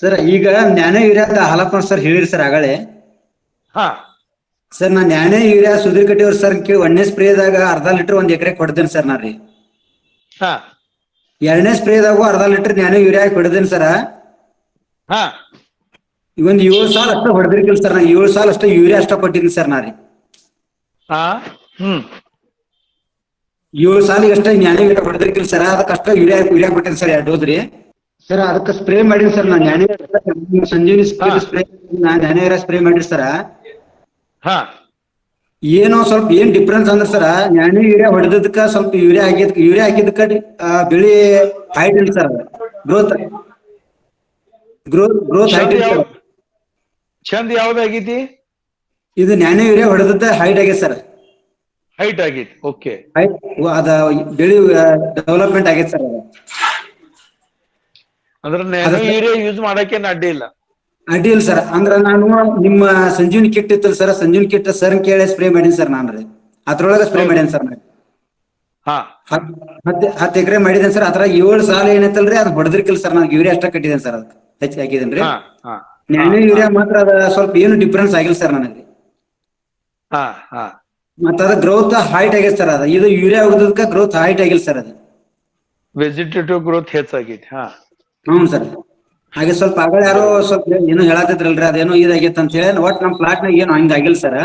Sir ಈಗ ನ್ಯಾನೋ ಯೂರಿಯಾ ಹಾಲಪ್ಪ ಸರ್ ಹೇಳಿರಿ ಸರ್ ಆಗಲೇ. ಹಾ ಸರ್, ನಾ ನ್ಯಾನೋ ಯೂರಿಯಾ ಸುಧೀರ್ ಕಟ್ಟಿಯವ್ರ ಸರ್ ಕೇಳಿ 1ನೇ ಸ್ಪ್ರೇದಾಗ 1/2 ಲೀಟರ್ 1 ಎಕರೆ ಕೊಡ್ತೇನೆ ಸರ್ ನಾ ರೀ. ಹಾ 2ನೇ ಸ್ಪ್ರೇದಾಗೂ 1/2 ಲೀಟರ್ ನ್ಯಾನೋ ಯೂರಿಯಾ ಕೊಡ್ತೇನೆ ಸರ್. ಹಾ, ಇವೊಂದು 7 ಸಾಲ ಅಷ್ಟೇ ಹೊಡೆದಿರ್ಕಿಲ್ಲ ಸರ್. ನಾ 7 ಸಾಲ ಅಷ್ಟೇ ಯೂರಿಯಾ ಅಷ್ಟ ಕೊಟ್ಟಿದ್ದೀನಿ ಸರ್ ನಾ ರೀ. 7 ಸಾಲಿಗೆ ಅಷ್ಟೇ ನ್ಯಾನೋ ಯೂರಿಯಾ ಹೊಡೆದಿರ್ಕಿಲ್ಲ ಸರ್. ಅದಕ್ಕೆ ಅಷ್ಟೇ ಯೂರಿಯಾ ಕೊಟ್ಟಿದ್ದೀನಿ ಸರ್ 2 ಡೋಸ್ ರೀ ಸರ್. ಅದಕ್ಕೆ ಸ್ಪ್ರೇ ಮಾಡಿನಿ ಸರ್ ನಾ ನ್ಯಾನೋ ಸಂಜೀವಿನಿ ಸ್ಪ್ರೇ ನ್ಯಾನೋ ಯೂರಿಯಾ ಸ್ಪ್ರೇ ಮಾಡಿರಿ ಸರ್. ಹಾ, ಏನೋ ಸ್ವಲ್ಪ ಏನ್ ಡಿಫ್ರೆನ್ಸ್ ಅಂದ್ರೆ ಸರ್, ನ್ಯಾನೋ ಯೂರಿಯಾ ಹೊಡೆದಕ್ಕ ಸ್ವಲ್ಪ ಯೂರಿಯಾ ಹಾಕಿದಕ್ಕ ಬೆಳಿ ಹೈಟ್ ಇಲ್ಲ ಸರ್. ಗ್ರೋತ್ ಹೈಟ್ ಇಲ್ಲ ಸರ್. ಚಂದ ಯಾವ್ದಾಗೈತಿ? ಇದು ನ್ಯಾನೋ ಯೂರಿಯಾ ಹೊಡೆದತ್ತ ಹೈಟ್ ಆಗೈತೆ ಸರ್. ಹೈಟ್ ಆಗೈತಿ. ಓಕೆ, ಅದ ಬೆಳಿ ಡೆವಲಪ್ಮೆಂಟ್ ಆಗೈತೆ ಸರ್. ಅಂದ್ರೆ ನ್ಯಾನೋ ಯೂರಿಯಾ ಯೂಸ್ ಮಾಡಕ್ಕೇನ್ ಅಡ್ಡಿ ಇಲ್ಲ. ಅಡ್ಡಿಲ್ಲ ಸರ್. ಅಂದ್ರ ನಾನು ನಿಮ್ಮ ಸಂಜೀವಿನಿ ಕಿಟ್ ಇತ್ತಲ್ಲ ಸರ್, ಸಂಜೀವಿನಿ ಕಿಟ್ ಸರ್ ಕೇಳಿ ಸ್ಪ್ರೇ ಮಾಡೀನಿ ಸರ್. ನಾನು ರೀ ಅದ್ರೊಳಗೆ ಸ್ಪ್ರೇ ಮಾಡೀನಿ ಸರ್. ಹಾ, 10 ಎಕರೆ ಮಾಡಿದೇನೆ ಸರ್. ಅದ್ರಾಗ 7 ಸಾಲ ಏನೈತಲ್ರಿ ಅದು ಹೊಡೆದಿರ್ಕಿಲ್ಲ ಸರ್. ನಾನು ಯೂರಿಯಾ ಅಷ್ಟ ಕಟ್ಟಿದ್ದೇನೆ ಸರ್. ಅದಕ್ಕೆ ಹೆಚ್ಚು ಹಾಕಿದೇನ್ರಿ. ನ್ಯಾನೋ ಯೂರಿಯಾ ಮಾತ್ರ ಅದ ಸ್ವಲ್ಪ ಏನು ಡಿಫ್ರೆನ್ಸ್ ಆಗಿಲ್ಲ ಸರ್ ನನಗೆ. ಮತ್ತ ಅದ ಗ್ರೋತ್ ಹೈಟ್ ಆಗೈತೆ ಸರ್. ಅದ ಇದು ಯೂರಿಯಾ ಹೋಗೋದಕ್ಕ ಗ್ರೋತ್ ಹೈಟ್ ಆಗಿಲ್ಲ ಸರ್. ಅದು ವೆಜಿಟೇಟಿವ್ ಗ್ರೋತ್ ಹೆಚ್ಚಾಗೈತಿ. ಹ್ಞೂ ಸರ್. ಹಾಗೆ ಸ್ವಲ್ಪ ಆಗಲ್ಲ ಯಾರೋ ಸ್ವಲ್ಪ ಏನೋ ಹೇಳತ್ತಿದ್ರಲ್ರಿ, ಅದೇನೋ ಇದಾಗೈತೆ ಅಂತ ಹೇಳಿ. ಒಟ್ ನಮ್ಮ ಪ್ಲಾಟ್ನಾಗ ಏನು ಹಂಗಾಗಿಲ್ಲ ಸರ್.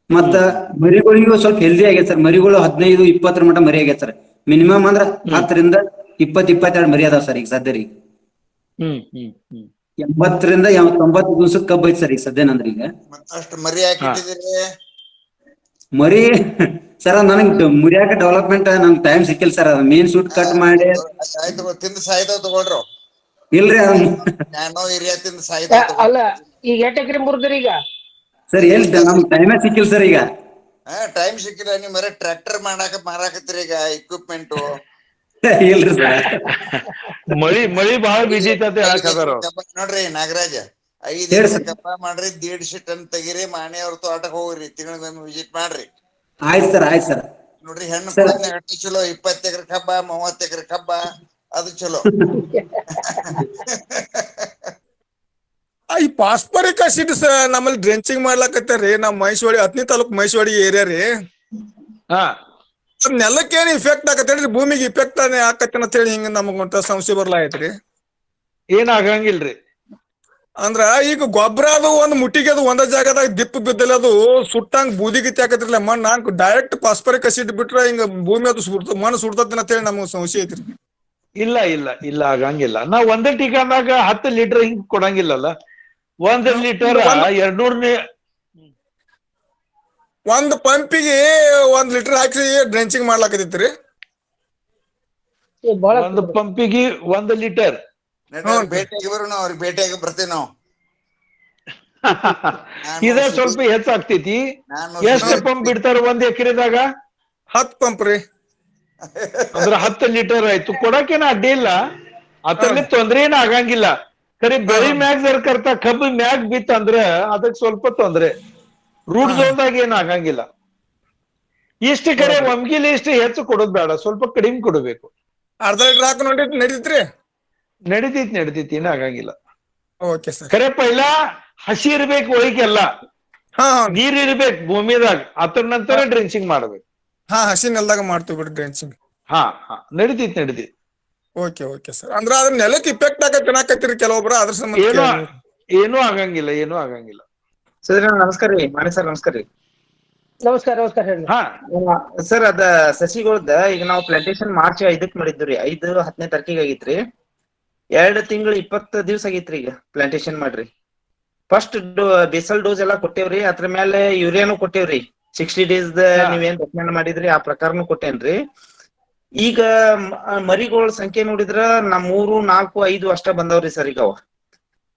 ಮತ್ತ ಮರಿಗಳಿಗೂ ಸ್ವಲ್ಪ ಹೆಲ್ದಿ ಆಗೈತೆ ಸರ್. ಮರಿಗಳು 15-20 ಮಟ್ಟ ಮರಿ ಆಗೈತೆ ಸರ್. ಮಿನಿಮಮ್ ಅಂದ್ರ 10 ರಿಂದ 20-22 ಮರಿ ಅದಾವ ಸರ್ ಈಗ ಸದ್ಯ ರೀ. 80 ರಿಂದ 90 ದಿವಸಕ್ಕೆ ಕಬ್ಬು ಐತಿ ಸರ್ ಈಗ ಸದ್ಯ ನಂದ್ರ. ಈಗ ಅಷ್ಟು ಮರಿ ಹಾಕಿಟ್ಟಿದ್ದೀರಿ? ಮರಿ ಸರ್ ನನಗೆ ಮುರಿಯಾಕ ಡೆವಲಪ್ಮೆಂಟ್ ನನ್ ಟೈಮ್ ಸಿಕ್ಕಿಲ್ಲ ಸರ್. ಅದ ಮೇನ್ ಸೂಟ್ ಕಟ್ ಮಾಡಿ ತಿಂದು ಸಾಯ್ತಾವ ತಗೊಳ್ರು. ಇಲ್ರಿ ನ್ಯಾನೋ ಯೂರಿಯಾ ತಿಂದು ಸಾಯ್ತಾವ. ಅಲ್ಲ, ಈಗ 8 ಎಕರೆ ಮುರಿದ್ರಿ ಈಗ ಸರ್? ಎಲ್ಲಿ ನಮ್ ಟೈಮೇ ಸಿಕ್ಕಿಲ್ಲ ಸರ್ ಈಗ. ಟೈಮ್ ಸಿಕ್ಕಿಲ್ಲ. ನೀವ್ ಬರೀ ಟ್ರ್ಯಾಕ್ಟರ್ ಮಾರಾಕತ್ತೀರಿ ಈಗ, ಇಕ್ವಿಪ್ಮೆಂಟ್. ಇಲ್ರಿ ಸರ್, ಮಳಿ ಬಹಳ ಬಿಜಿ ನೋಡ್ರಿ ನಾಗರಾಜ್, 5 ಎಕರೆ ಕಬ್ಬ ಮಾಡ್ರಿ, 150 ಟನ್ ತೆಗಿರಿ, ಮಾಣಿ ಅವ್ರ ತೋಟಕ್ಕೆ ಹೋಗ್ರಿ, ತಿಂಗಳಿಗೊಮ್ಮೆ ವಿಸಿಟ್ ಮಾಡ್ರಿ. ಆಯ್ತು ಸರ್. ನೋಡ್ರಿ ಹೆಣ್ಣು ಕೊಡೋದ್ನಾಗ ಅಟ್ಟಿ ಚಲೋ. 20 ಎಕರೆ ಕಬ್ಬ, 30 ಎಕರೆ ಕಬ್ಬ, ಅದು ಚಲೋ. ಈ ಫಾಸ್ಫರಿಕ್ ಆಸಿಡ್ ನಮ್ಮಲ್ಲಿ ಡ್ರೆಂಚಿಂಗ್ ಮಾಡ್ಲಾಕತ್ತಾರ್ರಿ. ನಮ್ ಮೈಸೂಡಿ 10ನೇ ತಾಲೂಕ್ ಮೈಸೂಡಿ ಏರಿಯಾ ರೀ. ನೆಲಕ್ಕೆ ಏನ್ ಇಫೆಕ್ಟ್ ಆಕತ್ತೇನ್ರಿ? ಭೂಮಿಗೆ ಇಫೆಕ್ಟ್ ಆಕತ್ತೇನ ಅಂತ ಹೇಳಿ ಹಿಂಗ ನಮಗ್ ಸಂಶಯ ಬರ್ಲಾಗೈತ್ರಿ. ಏನ್ ಆಗಂಗಿಲ್ರಿ. ಅಂದ್ರ ಈಗ ಗೊಬ್ಬರ ಅದು ಒಂದ್ ಮುಟ್ಟಿಗೆ ಅದು ಒಂದ ಜಾಗದಾಗ ದಿಪ್ಪ ಬಿದ್ದಲ್ಲ ಅದು ಸುಟ್ಟಂಗ್ ಬೂದಿಗಿತ್ತಿ ಹಾಕತಿರ್ಲ ಮಣ್ಣ ಡೈರೆಕ್ಟ್ ಫಾಸ್ಫರಿಕ್ ಆಸಿಡ್ ಬಿಟ್ರೆ ಹಿಂಗ ಭೂಮಿ ಅದು ಮಣ್ಣು ಸುಡ್ತದ ಅಂತ ಹೇಳಿ ನಮ್ಗೆ ಸಂಶಯ ಐತ್ರಿ. ಇಲ್ಲ ಇಲ್ಲ ಇಲ್ಲ ಆಗಂಗಿಲ್ಲ. ನಾವ್ ಒಂದೇ ಟೀಕಾದಾಗ 10 ಲೀಟರ್ ಹಿಂಗ್ ಕೊಡಂಗಿಲ್ಲಲ್ಲ. 1 ಲೀಟರ್ 200 ಒಂದ್ ಪಂಪಿಗೆ 1 ಲೀಟರ್ ಹಾಕಿ ಡ್ರೆಂಚಿಂಗ್ ಮಾಡ್ಲಾಕತ್ತೈತ್ರಿ. ಬಹಳ ಒಂದು ಪಂಪಿಗೆ 1 ಲೀಟರ್. ಭೇಟಿಯಾಗಿ ಬರೋಣ, ಅವ್ರಿಗೆ ಭೇಟಿಯಾಗಿ ಬರ್ತೀವಿ ನಾವು. ಇದ ಸ್ವಲ್ಪ ಹೆಚ್ಚಾಗ್ತೈತಿ. ನಾನು ಎಷ್ಟು ಪಂಪ್ ಬಿಡ್ತಾರ 1 ಎಕರೆದಾಗ? 10 ಪಂಪ್ ರೀ. ಅಂದ್ರ 10 ಲೀಟರ್ ಆಯ್ತು. ಕೊಡಕೇನ ಅಡ್ಡಿ ಇಲ್ಲ, ಅದ್ರಲ್ಲಿ ತೊಂದ್ರೆ ಏನ ಆಗಂಗಿಲ್ಲ. ಖರೆ ಬೆಳಿ ಮ್ಯಾಗ ಜರ್ಕರ್ತ ಕಬ್ಬು ಮ್ಯಾಗ್ ಬಿತ್ತ ಅಂದ್ರ ಅದಕ್ ಸ್ವಲ್ಪ ತೊಂದ್ರೆ. ರೂಟ್ ಝೋನ್ದಾಗ ಏನ್ ಆಗಂಗಿಲ್ಲ. ಇಷ್ಟು ಕರೆ ಒಮ್ಗಿಲಿ ಇಷ್ಟು ಹೆಚ್ಚು ಕೊಡೋದ್ ಬೇಡ, ಸ್ವಲ್ಪ ಕಡಿಮೆ ಕೊಡಬೇಕು. ಅರ್ಧ ಲೀಟರ್ ಹಾಕಿ ನೋಡಿ ನಡೀತ್ರಿ. ನಡೀತೈತಿ ಏನ ಆಗಂಗಿಲ್ಲ. Okay sir. ಖರೆ ಪೈಲಾ ಹಸಿ ಇರ್ಬೇಕು, ಒಳಗೆಲ್ಲ ನೀರ್ ಇರ್ಬೇಕು ಭೂಮಿದಾಗ, ಅದ್ರ ನಂತರ ಡ್ರೆಂಚಿಂಗ್ ಮಾಡ್ಬೇಕು. ಹಸಿ ನೆಲದಾಗ ಮಾಡ್ತೀವಿ ಬಿಡ್ರಿ ಡ್ರೆಂಚಿಂಗ್. ನಡೀತೈತಿ. Okay sir. ಅಂದ್ರ ಅದ್ರ ನೆಲಕ್ಕೆ ಇಫೆಕ್ಟ್ ಆಗತ್ತರಿ ಕೆಲವೊಬ್ರು, ಅದ್ರ ಸಂಬಂಧ ಏನೂ ಆಗಂಗಿಲ್ಲ. ಸರ್ ನಮಸ್ಕಾರ ರೀ. ಮಾಡಿ ಸರ್ ನಮಸ್ಕಾರ ರೀ. ನಮಸ್ಕಾರ ಹೇಳಿ. ಸರ್ ಅದ ಸಸಿಗಳ್ದ ಈಗ ನಾವು ಪ್ಲಾಂಟೇಶನ್ ಮಾರ್ಚ್ 5ಕ್ ಮಾಡಿದ್ವಿ. 5-10ನೇ ತಾರೀಕಿಗೆ ಆಗಿತ್ರಿ. 2 ತಿಂಗಳು 20 ದಿವ್ಸ ಆಗೈತ್ರಿ ಈಗ ಪ್ಲಾಂಟೇಶನ್ ಮಾಡ್ರಿ. ಫಸ್ಟ್ ಬೇಸಲ್ ಡೋಸ್ ಎಲ್ಲಾ ಕೊಟ್ಟೇವ್ರಿ. ಅದ್ರ ಮೇಲೆ ಯೂರಿಯಾನು ಕೊಟ್ಟೇವ್ರಿ. 60 ಡೇಸ್ ನೀವೇನ್ ರೆಕಮೆಂಡ್ ಮಾಡಿದ್ರಿ ಆ ಪ್ರಕಾರನು ಕೊಟ್ಟೇನ್ರಿ. ಈಗ ಮರಿಗಳ ಸಂಖ್ಯೆ ನೋಡಿದ್ರ 3, 4, 5 ಅಷ್ಟ ಬಂದವ್ರಿ ಸರ್ ಈಗ ಅವ.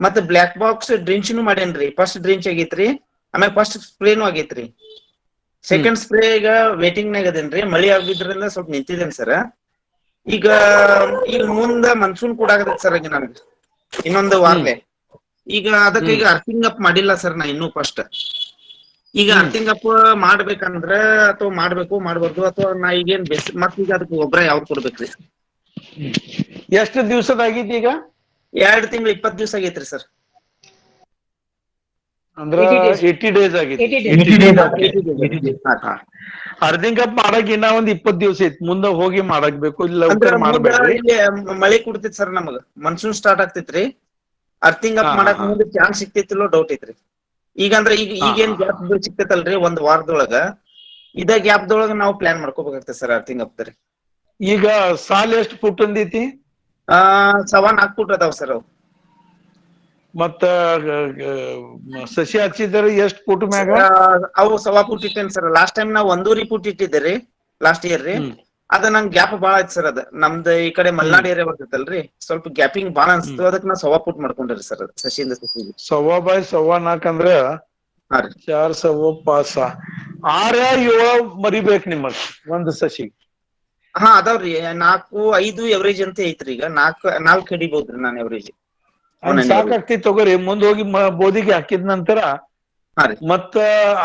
ಮತ್ತ ಬ್ಲಾಕ್ ಬಾಕ್ಸ್ ಡ್ರಿಂಚ್ನು ಮಾಡೇನ್ರಿ. ಫಸ್ಟ್ ಡ್ರಿಂಚ್ ಆಗೈತ್ರಿ, ಆಮ್ಯಾಗ ಫಸ್ಟ್ ಸ್ಪ್ರೇನು ಆಗೈತ್ರಿ. ಸೆಕೆಂಡ್ ಸ್ಪ್ರೇ ಈಗ ವೇಟಿಂಗ್ ನಾಗ ಅದೇನ್ರಿ. ಮಳಿ ಆಗಿದ್ರಿಂದ ಸ್ವಲ್ಪ ನಿಂತಿದ್ದೇನೆ ಸರ್. ಈಗ ಮುಂದ ಮನ್ಸೂನ್ ಕೂಡ ಆಗತೈತಿ ಸರ್. ಈಗ ನನ್ಗೆ ಇನ್ನೊಂದು ವಾರಲೆ ಈಗ ಅದಕ್ಕೆ ಈಗ ಅರ್ಥಿಂಗ್ ಅಪ್ ಮಾಡಿಲ್ಲ ಸರ್ ನಾ ಇನ್ನೂ. ಫಸ್ಟ್ ಈಗ ಅರ್ಥಿಂಗ್ ಅಪ್ ಮಾಡ್ಬೇಕಂದ್ರ ಅಥವಾ ಮಾಡ್ಬಾರ್ದು ಅಥವಾ ನಾ ಈಗೇನ್ ಮತ್ತೀಗ ಅದಕ್ಕೆ ಗೊಬ್ಬರ ಯಾವ್ದು ಕೊಡ್ಬೇಕ್ರಿ? ಎಷ್ಟು ದಿವ್ಸದಾಗೈತಿ ಈಗ? 2 ತಿಂಗಳು 20 ದಿವ್ಸ ಆಗೈತ್ರಿ ಸರ್. ಅಂದ್ರ 80 ಡೇಸ್ ಆಗೈತಿ. ಅರ್ಧಿಂಗ್ ಅಪ್ ಮಾಡಕ್ ಇನ್ನ ಒಂದ್ 20 ದಿವ್ಸ ಐತಿ. ಮುಂದ ಹೋಗಿ ಮಾಡಕ್ಬೇಕು. ಇಲ್ಲ ಮಾಡ್ಬೇಕ್ರಿ. ಮಳಿ ಕೊಡ್ತೈತಿ ಸರ್ ನಮಗ. ಮನ್ಸೂನ್ ಸ್ಟಾರ್ಟ್ ಆಗ್ತೈತ್ರಿ. ಅರ್ಥಿಂಗ್ ಅಪ್ ಮಾಡಕ್ ಮುಂದೆ ಚಾನ್ಸ್ ಸಿಕ್ತೈತಿಲ್ಲೋ ಡೌಟ್ ಐತ್ರಿ. ಈಗಂದ್ರ ಈಗೇನ್ ಗ್ಯಾಪ್ ಸಿಕ್ತೈತಲ್ರಿ 1 ವಾರದೊಳಗ, ಇದ ಗ್ಯಾಪ್ ದೊಳಗ ನಾವು ಪ್ಲಾನ್ ಮಾಡ್ಕೋಬೇಕಾಗ್ತದೆ ಸರ್ ಅರ್ಥಿಂಗ್ ಅಪ್ ರೀ. ಈಗ ಸಾಲ ಎಷ್ಟು ಫುಟ್ ಅಂದೈತಿ? 4 ಫುಟ್ ಅದಾವ ಸರ್ ಅವು. ಮತ್ತ ಸಸಿ ಹಚ್ಚಿದ್ರ ಎಷ್ಟ್ ಫುಟ್ ಮ್ಯಾಗ? ಅವು 1.25 ಫುಟ್ ಇಟ್ಟೇನ್ ಸರ್. ಲಾಸ್ಟ್ ಟೈಮ್ ನಾವ್ 1.5 ಫುಟ್ ಇಟ್ಟಿದ್ದೆ ಲಾಸ್ಟ್ ಇಯರ್ ರೀ. ಅದ ನಂಗ್ ಗ್ಯಾಪ್ ಬಾಳ ಐತಿ ಸರ್. ಅದ ನಮ್ದು ಈ ಕಡೆ ಮಲ್ನಾಡ್ ಏರಿಯಾ ಬರ್ತೈತಲ್ರಿ, ಸ್ವಲ್ಪ ಗ್ಯಾಪಿಂಗ್ ಬಾಳ ಅನ್ಸ್ತು. ಅದಕ್ಕೆ ನಾ 1.25 ಫುಟ್ ಮಾಡ್ಕೊಂಡ್ರಿ ಸರ್ ಸಸಿಯಿಂದ ಸಸಿಗೆ. 1.25 by 1.25 ಅಂದ್ರ 4 ಸವಾ 5 6 ಮರಿಬೇಕ್ ನಿಮ್ಮದ್ ಒಂದ್ ಸಸಿ. ಅದಾವ್ರಿ. 4, 5 ಎವರೇಜ್ ಅಂತ ಐತ್ರಿ. ಈಗ 4 ಹಿಡಿಬಹುದ್ರಿ ನಾನ್ ಎವರೇಜ್. ಸಾಕಾಗ್ತಿ ತಗೋರಿ. ಮುಂದ್ ಹೋಗಿ ಬೋದಿಗೆ ಹಾಕಿದ ನಂತರ ಮತ್ತ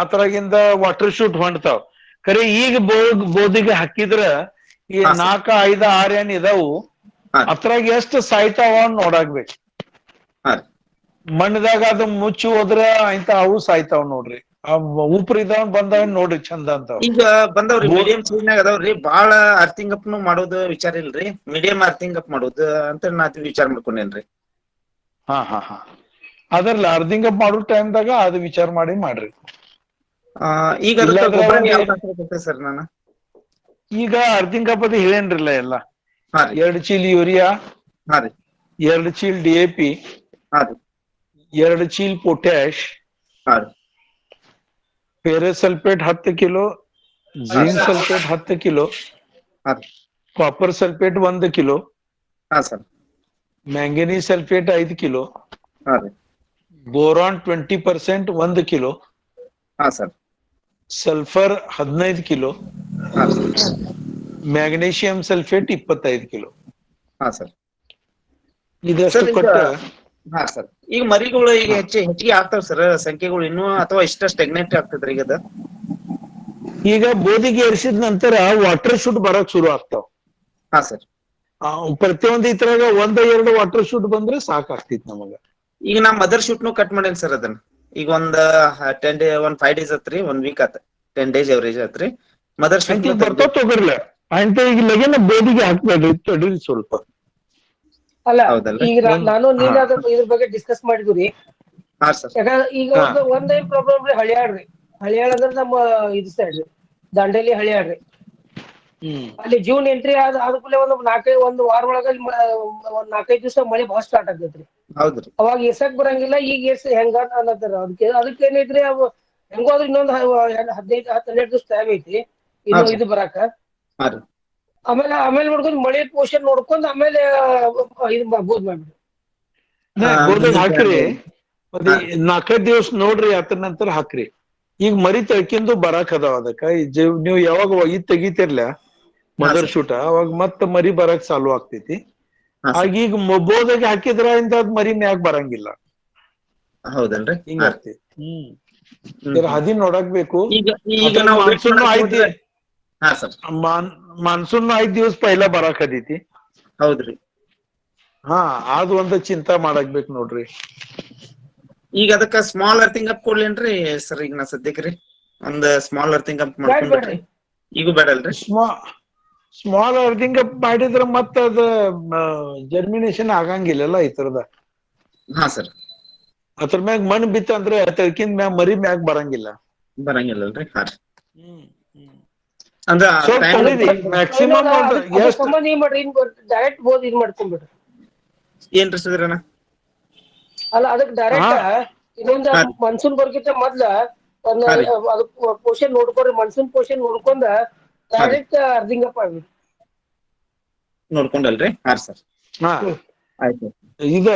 ಅದ್ರಾಗಿಂದ ವಾಟರ್ ಶೂಟ್ ಹೊಂಡ್ತಾವ್. ಖರೆ ಈಗ ಬೋದಿಗೆ ಹಾಕಿದ್ರ ಈ 4, 5, 6 ಏನ್ ಇದಾವು ಅದ್ರಾಗ ಎಷ್ಟು ಸಾಯ್ತಾವ ನೋಡಾಕ್ಬೇಕು. ಮಣ್ಣದಾಗ ಅದು ಮುಚ್ಚಿ ಹೋದ್ರ ಇಂತ ಅವು ಸಾಯ್ತಾವ್ ನೋಡ್ರಿ. ಉಪ್ರಿದಾವ್ ಬಂದಾವ್ ನೋಡ್ರಿ ಚಂದ ಅಂತ. ಈಗ ಬಂದವ್ರಿ ಮೀಡಿಯಂ ಸೈಜ್ನಾಗ ಅದಾವ್ರಿ. ಬಾಳ ಅರ್ಥಿಂಗ್ ಅಪ್ ಮಾಡೋದು ವಿಚಾರ ಇಲ್ರಿ. ಮೀಡಿಯಂ ಅರ್ಥಿಂಗ್ ಅಪ್ ಮಾಡೋದು ಅಂತ ನಾ ವಿಚಾರ ಮಾಡ್ಕೊಂಡೇನ್ರಿ. ಅದ್ರಲ್ಲ ಅರ್ಧಿಂಗ್ ಅಪ್ ಮಾಡೋ ಟೈಮ್ದಾಗ ಅದು ವಿಚಾರ ಮಾಡ್ರಿ. ಈಗ ಸರ್ ನಾನು ಈಗ ಅರ್ಧಿಂಗ್ ಅಪ್ ಅದು ಹೇಳೇನ್ರಿಲ್ಲ ಎಲ್ಲ. 2 ಚೀಲ ಯೂರಿಯಾ, 2 ಚೀಲ DAP, 2 ಚೀಲ potash, ferrous sulphate 10 kilo, zinc sulphate 10 kilo, copper sulphate 1 kilo, manganese sulphate 5 kilo, boron 20% 1 kilo, sulphur 15 kilo, magnesium sulphate 25 kilo. ಇದಷ್ಟು ಕೊಟ್ಟ ಈಗ ಮರಿಗಳು ಈಗ ಹೆಚ್ಚಿಗೆ ಆಗ್ತಾವ ಸರ್ ಸಂಖ್ಯೆಗಳು ಇನ್ನೂ, ಅಥವಾ ಇಷ್ಟ ಸ್ಟೆಗ್ನೆಂಟ್ ಆಗ್ತದ್ರಿ ಈಗ? ಈಗ ಬೋದಿಗೆ ಏರ್ಸಿದ ನಂತರ ವಾಟರ್ ಶೂಟ್ ಬರಕ್ ಶುರು ಆಗ್ತಾವ. ಪ್ರತಿಯೊಂದು ಇದ್ರಾಗ 1-2 ವಾಟರ್ ಶೂಟ್ ಬಂದ್ರೆ ಸಾಕಾಗ್ತಿತ್ ನಮಗ. ಈಗ ನಾ ಮದರ್ ಶೂಟ್ ನು ಕಟ್ ಮಾಡೇನ್ ಸರ್. ಅದನ್ನ ಈಗ ಒಂದ್ 5 ಡೇಸ್ ಆತ್ರಿ, 1 ವೀಕ್ ಆತ. 10 ಡೇಸ್ ಎವರೇಜ್ ಆತ್ರಿ. ಮದರ್ ಶೂಟ್ ಬರ್ತಾವ ತಗೋರ್ಲ ಅಂತ. ಈಗ ಲಗೇನ ಬೋದಿಗೆ ಹಾಕ್ಬೇಡ್ರಿ, ತಡೀರಿ ಸ್ವಲ್ಪ. ಅಲ್ಲ ಹೌದಲ್ರಿ? ಈಗ ನಾನು ನೀನ್ ಇದ್ರ ಬಗ್ಗೆ ಡಿಸ್ಕಸ್ ಮಾಡಿದ್ವಿ. ಹಾ ಸರ್. ಯಾಕಂದ್ರೆ ಈಗ ಒಂದೇನ್ ಪ್ರಾಬ್ಲಮ್ ರೀ, ಹಳಿಯಾಳ್ರಿ. ಹಳಿಯಾಳ ಅಂದ್ರೆ ನಮ್ಮ ಇದು ಸೈಡ್ ರೀ, ದಾಂಡೇಲಿ ಹಳಿಯಾಳ್ರಿ. ಅಲ್ಲಿ ಜೂನ್ ಎಂಟ್ರಿ ಆದ್ಕೂಲೆ ಒಂದು ವಾರ ಒಳಗ ಒಂದ್ 4-5 ದಿವಸ ಮಳೆ ಬಹಳ ಸ್ಟಾರ್ಟ್ ಆಗ್ತೈತ್ರಿ. ಹೌದ್ರಿ. ಅವಾಗ ಎಸಕ್ ಬರಂಗಿಲ್ಲ, ಈಗ ಎಸ್ ಹೆಂಗ ಅನ್ನತ್ತಾರ. ಅದಕ್ಕೆ ಏನೈತ್ರಿ, ಅವು ಹೆಂಗೋದ್ರ ಇನ್ನೊಂದು 15-12 ದಿವಸ ಟೈಮ್ ಐತಿ ಇನ್ನು ಇದು ಬರಾಕ. ಆಮೇಲೆ ನೋಡ್ಕೊಂಡ್ ಮಳೆ ಪೋಷನ್ ನೋಡ್ಕೊಂಡ್ ಆಮೇಲೆ ಇದು ಗೋದ್ ಮಾಡ್ಬಿಡ್ರಿ. ಗೋದಾಗ ಹಾಕ್ರಿ, 4-5 ದಿವಸ ನೋಡ್ರಿ, ಅದ್ರ ನಂತರ ಹಾಕ್ರಿ. ಈಗ ಮರಿ ತಳ್ಕಿಂದು ಬರಾಕ್ ಅದಾವ. ಅದಕ್ಕ ನೀವು ಯಾವಾಗ ಇದ್ ತೆಗಿತಿರ್ಲ ಮದರ್ ಶೂಟ, ಅವಾಗ ಮತ್ತ ಮರಿ ಬರಾಕ್ ಚಾಲು ಆಗ್ತೈತಿ. ಈಗ ಬೋದಾಗ ಹಾಕಿದ್ರ ಇಂದ ಮರಿ ಮ್ಯಾಗ ಬರಂಗಿಲ್ಲ. ಹೌದಲ್ರಿ? ಹಿಂಗ ಆಗ್ತೈತಿ. ಹದಿ ನೋಡಕ್ ಬೇಕು. ಈಗ ನಾವು ಮಾನ್ಸೂನ್ ಐತಿ, ಹಾ ಸರ್. ಮಾನ್ಸೂನ್ 5 ದಿವಸ ಪೈಲ ಬರಾಕ್ ಹದೈತಿ. ಹೌದ್ರಿ. ಹಾ, ಅದು ಒಂದು ಚಿಂತಾ ಮಾಡಕ್ ಬೇಕು ನೋಡ್ರಿ. ಈಗ ಅದಕ್ಕ ಸ್ಮಾಲ್ ಅರ್ಥಿಂಗ್ ಅಪ್ ಕೊಡ್ಲೇನ್ರಿ ಸರ್? ಈಗ ನಾ ಸದ್ಯಕ್ರಿ ಒಂದ್ ಸ್ಮಾಲ್ ಅರ್ಥಿಂಗ್ ಅಪ್ ಮಾಡ್ಕೊಂಡ್ಬಿಟ್ರಿ. ಈಗೂ ಬೇಡಲ್ರಿ? ಸ್ಮಾಲ್ ಅರ್ಥಿಂಗ್ ಅಪ್ ಮಾಡಿದ್ರ ಮತ್ತ ಅದ ಜರ್ಮಿನೇಷನ್ ಆಗಂಗಿಲ್ಲಲ್ಲ ಈ ತರದ. ಹಾ ಸರ್. ಅದ್ರ ಮ್ಯಾಗ ಮಣ್ಣು ಬಿತ್ತ ಅಂದ್ರೆ ತಳ್ಕಿಂದ ಮ್ಯಾಗ ಮರಿ ಮ್ಯಾಗ ಬರಂಗಿಲ್ಲ. ಬರಂಗಿಲ್ಲಲ್ರಿ? ಹಾ ರೀ. ಮ್ಯಾಕ್ಸಿಮಮ್ ಸಂಬಂಧ ಏನ್ ಮಾಡ್ರಿ, ಡೈರೆಕ್ಟ್ ಬೋದ್ ಇದ್ ಮಾಡ್ಕೊಂಡ್ಬಿಡ್ರಿ. ಏನ್ರಿ ಸುಧೀರಣ್ಣ? ಅಲ್ಲ, ಅದಕ್ ಡೈರೆಕ್ಟ್ ಇನ್ನೊಂದು ಮಾನ್ಸೂನ್ ಬರ್ಕಿಂತ ಮೊದ್ಲ ಅದು ಪೋಷನ್ ನೋಡ್ಕೊಡ್ರಿ. ಮಾನ್ಸೂನ್ ಪೋಷನ್ ನೋಡ್ಕೊಂಡ ಡೈರೆಕ್ಟ್ ಅರ್ಧಿಂಗ್ ಅಪ್ ಆಗ್ಬಿಡ್ರಿ. ನೋಡ್ಕೊಂಡಲ್ರಿ? ಹಾ ಸರ್. ಆಯ್ತು. ಇದು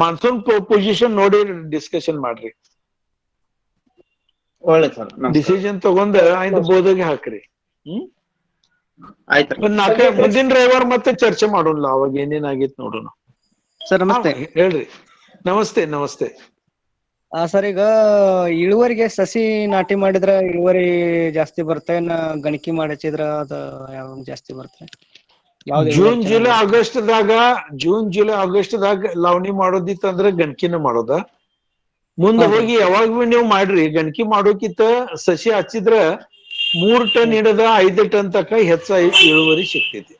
ಮಾನ್ಸೂನ್ ಪೊಸಿಷನ್ ನೋಡಿ ಡಿಸ್ಕಷನ್ ಮಾಡ್ರಿ. ಒಳ್ಳೆ ಸರ್. ಡಿಸಿಷನ್ ತಗೊಂಡ ಆಯ್ತು ಬೋದಾಗೆ ಹಾಕ್ರಿ. ಆಯ್ತು. ಮುಂದಿನ ರವಿವಾರ ಮತ್ತೆ ಚರ್ಚೆ ಮಾಡೋಣ, ಅವಾಗ ಏನೇನಾಗಿತ್ತು ನೋಡೋಣ. ಸರ್ ನಮಸ್ತೆ. ಹೇಳ್ರಿ. ನಮಸ್ತೆ. ನಮಸ್ತೆ. ಸರ್, ಈಗ ಇಳುವರಿಗೆ ಸಸಿ ನಾಟಿ ಮಾಡಿದ್ರ ಇಳುವರಿ ಜಾಸ್ತಿ ಬರುತ್ತೆ, ಗಣಕಿ ಮಾಡಿ ಹಚ್ಚಿದ್ರ ಅದ ಯಾವ ಜಾಸ್ತಿ ಬರುತ್ತೆ? ಜೂನ್ ಜುಲೈ ಆಗಸ್ಟ್ ದಾಗ ಲಾವಣಿ ಮಾಡೋದಿತ್ತಂದ್ರ ಗಣಕಿನ ಮಾಡೋದ. ಮುಂದೆ ಹೋಗಿ ಯಾವಾಗ ಭೀ ನೀವು ಮಾಡ್ರಿ, ಗಣಕಿ ಮಾಡೋಕಿತ್ತ ಸಸಿ ಹಚ್ಚಿದ್ರ 3 ಟನ್ ಹಿಡದ 5 ಟನ್ ತಕ ಹೆಚ್ಚ ಇಳುವರಿ ಸಿಗ್ತೈತಿ.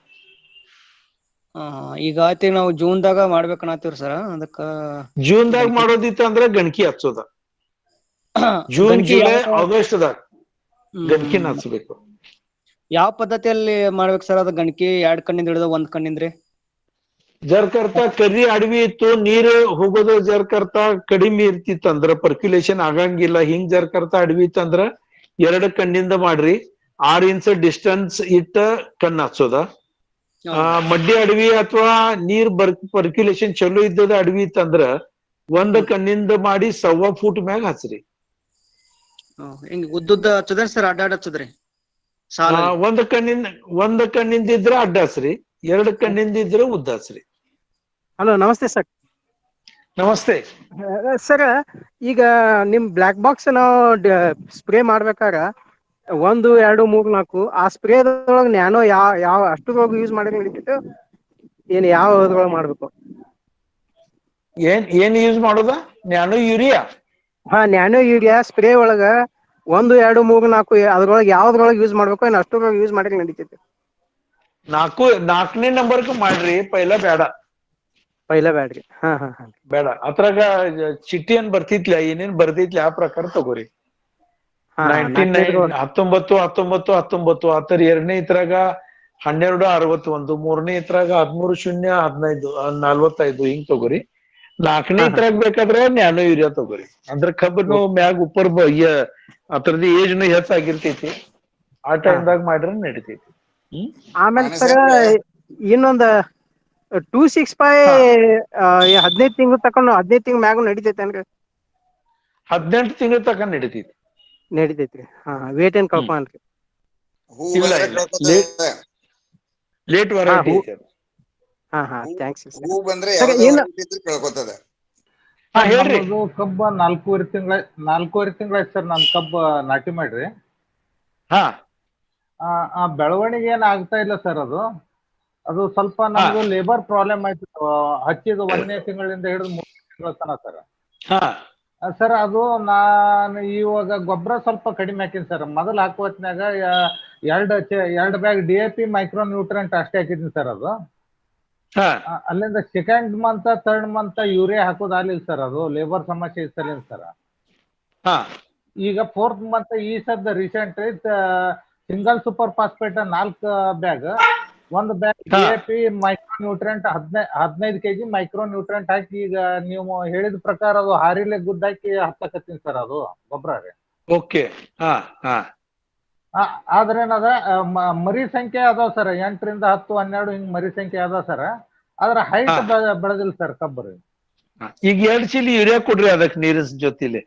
ಈಗ ಆಯ್ತು, ನಾವು ಜೂನ್ ದಾಗ ಮಾಡ್ಬೇಕನ್ನತ್ತೀವ್ರಿ ಸರ್. ಅದಕ್ಕ ಜೂನ್ ದಾಗ ಮಾಡೋದಿತ್ತ ಅಂದ್ರ ಗಣಕಿ ಹಚ್ಚೋದ. ಜೂನ್ ಜುಲೈ ಆಗಸ್ಟ್ ದಾಗ ಗಣಕಿನ ಹಚ್ಬೇಕು. ಯಾವ ಪದ್ಧತಿಯಲ್ಲಿ ಮಾಡ್ಬೇಕು ಸರ್ ಅದು ಗಣಕಿ? 2 ಕಣ್ಣಿಂದ ಹಿಡಿದ 1 ಕಣ್ಣಿಂದ್ರಿ? ಜರ್ಕರ್ತ ಕರಿ ಅಡವಿ ಇತ್ತು, ನೀರು ಹೋಗೋದು ಜರ್ಕರ್ತ ಕಡಿಮೆ ಇರ್ತಿತ್ತಂದ್ರ ಪರ್ಕ್ಯುಲೇಷನ್ ಆಗಂಗಿಲ್ಲ. ಹಿಂಗ್ ಜರ್ಕರ್ತ ಅಡವಿ ಇತ್ತಂದ್ರ 2 ಕಣ್ಣಿಂದ ಮಾಡ್ರಿ. 6 ಇಂಚ್ ಡಿಸ್ಟೆನ್ಸ್ ಇಟ್ಟ ಕಣ್ಣು ಹಚ್ಚೋದ. ಮಡ್ಡಿ ಅಡವಿ ಅಥವಾ ನೀರ್ ಪರ್ಕ್ಯುಲೇಷನ್ ಚಲೋ ಇದ್ದದ ಅಡವಿ ಇತ್ತಂದ್ರ 1 ಕಣ್ಣಿಂದ ಮಾಡಿ 1.25 ಫೂಟ್ ಮ್ಯಾಗ ಹಚ್ಚ್ರಿ. ಹಿಂಗ ಉದ್ದುದ್ದ ಹಚ್ಚದ್ರಿ ಸರ್, ಅಡ್ಡ ಹಚ್ಚದ್ರಿ? 1 ಕಣ್ಣಿಂದ ಇದ್ರ ಅಡ್ಡ ಹಚ್ಚ್ರಿ, 2 ಕಣ್ಣಿಂದ ಇದ್ರ ಉದ್ದ ಹಚ್ಚ್ರಿ. ಹಲೋ, ನಮಸ್ತೆ ಸರ್. ನಮಸ್ತೆ ಸರ್. ಈಗ ನಿಮ್ ಬ್ಲಾಕ್ ಬಾಕ್ಸ್ ನಾವು ಸ್ಪ್ರೇ ಮಾಡ್ಬೇಕಾರ 1, 2, 3, 4 ಆ ಸ್ಪ್ರೇದೊಳಗ ನ್ಯಾನೋ ಯಾವ ಅಷ್ಟರೊಳಗ ಯೂಸ್ ಮಾಡಿದ್ರೆ ನಡೀತಿತ್ತು? ಏನ್ ಯಾವ ಇದ್ರೊಳಗ ಮಾಡ್ಬೇಕು? ಏನ್ ಯೂಸ್ ಮಾಡೋದ? Nano urea? ಹಾ, ನ್ಯಾನೋ ಯೂರಿಯಾ ಸ್ಪ್ರೇ ಒಳಗ 1, 2, 3, 4 ಅದ್ರೊಳಗೆ ಯಾವ್ದ್ರೊಳಗೆ ಯೂಸ್ ಮಾಡ್ಬೇಕು, ಏನ್ ಅಷ್ಟರೊಳಗೆ ಯೂಸ್ ಮಾಡಿದ್ರೆ ನಡೀತೈತಿ? 4ನೇ ನಂಬರ್ಗೆ ಮಾಡ್ರಿ. ಪೈಲ ಬ್ಯಾಡ್ರಿ. ಬೇಡ. ಅದ್ರಾಗ ಚಿಟ್ಟಿ ಏನ್ ಬರ್ತಿತ್ಲ, ಏನೇನ್ ಬರ್ತಿತ್ಲ ಆ ಪ್ರಕಾರ ತಗೋರಿ. 19 ಆತರ 2ನೇ ಇದ್ರಾಗ 1261, 3ನೇ ಇದ್ರಾಗ 13-0-15 45 ಹಿಂಗ್ ತಗೋರಿ. 4ನೇ ಇದ್ರಾಗ ಬೇಕಾದ್ರೆ ನ್ಯಾನೋ ಯೂರಿಯಾ ತಗೋರಿ. ಅಂದ್ರ ಕಬ್ಬನು ಮ್ಯಾಗ ಉಪ್ಪರ್ ಅದ್ರದ ಏಜ್ನು ಹೆಚ್ಚಾಗಿರ್ತೈತಿ. ಆ ಟೈಮ್ದಾಗ ಮಾಡ್ರೆ ನಡಿತೈತಿ. ಆಮೇಲೆ ಸರ್ ಇನ್ನೊಂದ 265 15 ತಿಂಗಳು ತಕೊಂಡು 15 ತಿಂಗಳ ಮ್ಯಾಗ ನಡಿತೈತೇನ್ರಿ? 18 ತಿಂಗಳ ತಕ ನಡಿತೈತ್ರಿ. ವೇಟ್ ಏನ್ ಕಳ್ಕೊಂಡ್ರಿ? Late variety. ಥ್ಯಾಂಕ್ಸ್. ಹೂ ಬಂದ್ರೆ ಕಳ್ಕೊತದ. ಹೇಳ್ರಿ. ಕಬ್ಬ 4.5 ತಿಂಗಳ ಆಯ್ತು ಸರ್. ನಾನ್ ಕಬ್ಬ ನಾಟಿ ಮಾಡ್ರಿ. ಆ ಬೆಳವಣಿಗೆ ಏನ್ ಆಗ್ತಾ ಇಲ್ಲ ಸರ್. ಅದು ಸ್ವಲ್ಪ ನಮ್ದು ಲೇಬರ್ ಪ್ರಾಬ್ಲಮ್ ಆಯ್ತು. ಹಚ್ಚಿದ 1ನೇ ತಿಂಗಳಿಂದ ಹಿಡಿದು 3ನೇ ತಿಂಗಳ ತನ ಸರ್. ಸರ್, ಅದು ನಾನು ಇವಾಗ ಗೊಬ್ಬರ ಸ್ವಲ್ಪ ಕಡಿಮೆ ಹಾಕಿನಿ ಸರ್. ಮೊದಲು ಹಾಕುವ ಹೊತ್ನ್ಯಾಗ 2 ಬ್ಯಾಗ್ DAP ಮೈಕ್ರೋ ನ್ಯೂಟ್ರೆಂಟ್ ಅಷ್ಟೇ ಹಾಕಿದ್ದೀನಿ ಸರ್. ಅದು ಅಲ್ಲಿಂದ second month third month urea ಹಾಕೋದಾಗ್ಲಿಲ್ಲ ಸರ್, ಅದು ಲೇಬರ್ ಸಮಸ್ಯೆ ಇತ್ತಲ್ಲ ಸರ್. ಈಗ ಫೋರ್ತ್ ಮಂತ್ ಈ ಸದ್ದ recent single super phosphate 4 bag, 1 bag DAP micro nutrient 15 kg micro nutrient ಹಾಕಿ, ಈಗ ನೀವು ಹೇಳಿದ ಪ್ರಕಾರ ಅದು ಹಾರಿಲೆ ಗುದ್ದ ಹಾಕಿ ಹತ್ತಕತ್ತೀನಿ ಸರ್ ಅದು ಗೊಬ್ಬರ ರೀ. ಓಕೆ. ಆದ್ರೆ ಏನದ ಮರಿ ಸಂಖ್ಯೆ ಅದಾವ ಸರ್, 8 ರಿಂದ 10, 12 ಹಿಂಗ್ ಮರಿ ಸಂಖ್ಯೆ ಅದಾವ ಸರ್. ಆದ್ರ ಹೈಟ್ ಬೆಳೆದಿಲ್ಲ ಸರ್ ಕಬ್ಬರಿ. ಈಗ 2 ಚೀಲ ಯೂರಿಯಾ ಕೊಡ್ರಿ ಅದಕ್ಕೆ ನೀರಿನ ಜೊತೆಲಿ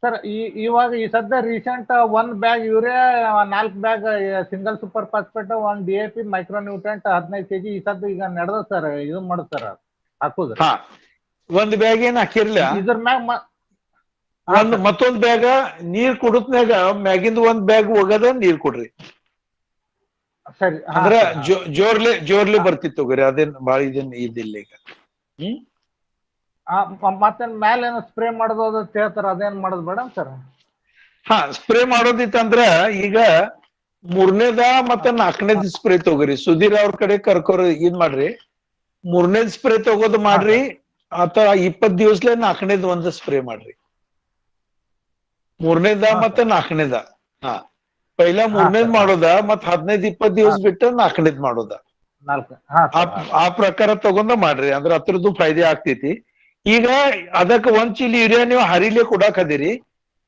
ಸರ್. ಇವಾಗ ಈ ಸದ್ಯ recent 1 bag urea, 4 bag single super phosphate, 1 DAP micro nutrient 15 kg ಈ ಸದ್ಯ ಈಗ ನಡೆದ ಸರ್. ಇದು ಮಾಡುದು ಸರ್ ಹಾಕುದ್ರಿ. 1 ಬ್ಯಾಗ್ ಏನ್ ಹಾಕಿರ್ಲ, ಇದ್ರ ಮ್ಯಾಗ ಮತ್ತೊಂದ್ ಬ್ಯಾಗ ನೀರ್ ಕುಡತ್ನಾಗ ಮ್ಯಾಗಿಂದ 1 ಬ್ಯಾಗ್ ಹೋಗದ ನೀರ್ ಕೊಡ್ರಿ. ಸರಿ. ಅಂದ್ರ ಜೋರ್ಲೆ ಬರ್ತಿತ್ತು ತಗೋರಿ, ಅದೇನ್ ಬಾಳ ಇದಿಲ್ಲ ಈಗ. ಮತ್ತೆ ಮೇಲೆ ಏನೋ ಸ್ಪ್ರೇ ಮಾಡೋದು ಅಂತ ಹೇಳ್ತಾರ, ಅದೇನ್ ಮಾಡೋದು ಬೇಡ ಸರ್? ಸ್ಪ್ರೇ ಮಾಡೋದಿತ್ತಂದ್ರ ಈಗ 3ನೇದ ಮತ್ತೆ 4ನೇದ್ ಸ್ಪ್ರೇ ತಗೋರಿ. ಸುಧೀರ್ ಅವ್ರ ಕಡೆ ಕರ್ಕೋರಿ, ಇದ್ ಮಾಡ್ರಿ 3ನೇದ್ ಸ್ಪ್ರೇ ತಗೋದು ಮಾಡ್ರಿ, ಅಥವಾ 20 ದಿವಸಲೆ 4ನೇದ್ ಒಂದ್ ಸ್ಪ್ರೇ ಮಾಡ್ರಿ. 3ನೇದ ಮತ್ತೆ 4ನೇದ ಪೈಲ 3ನೇದ್ ಮಾಡೋದ, ಮತ್ 15-20 ದಿವಸ ಬಿಟ್ಟು 4ನೇದ್ ಮಾಡೋದ. ಆ ಪ್ರಕಾರ ತಗೊಂಡ ಮಾಡ್ರಿ, ಅಂದ್ರ ಅದ್ರದ್ದು ಫಾಯ್ದೆ ಆಗ್ತೈತಿ. ಈಗ ಅದಕ್ಕ 1 ಚೀಲ ಯೂರಿಯಾ ನೀವು ಹರಿಲೆ ಕೊಡಾಕ್ ಅದಿರಿ,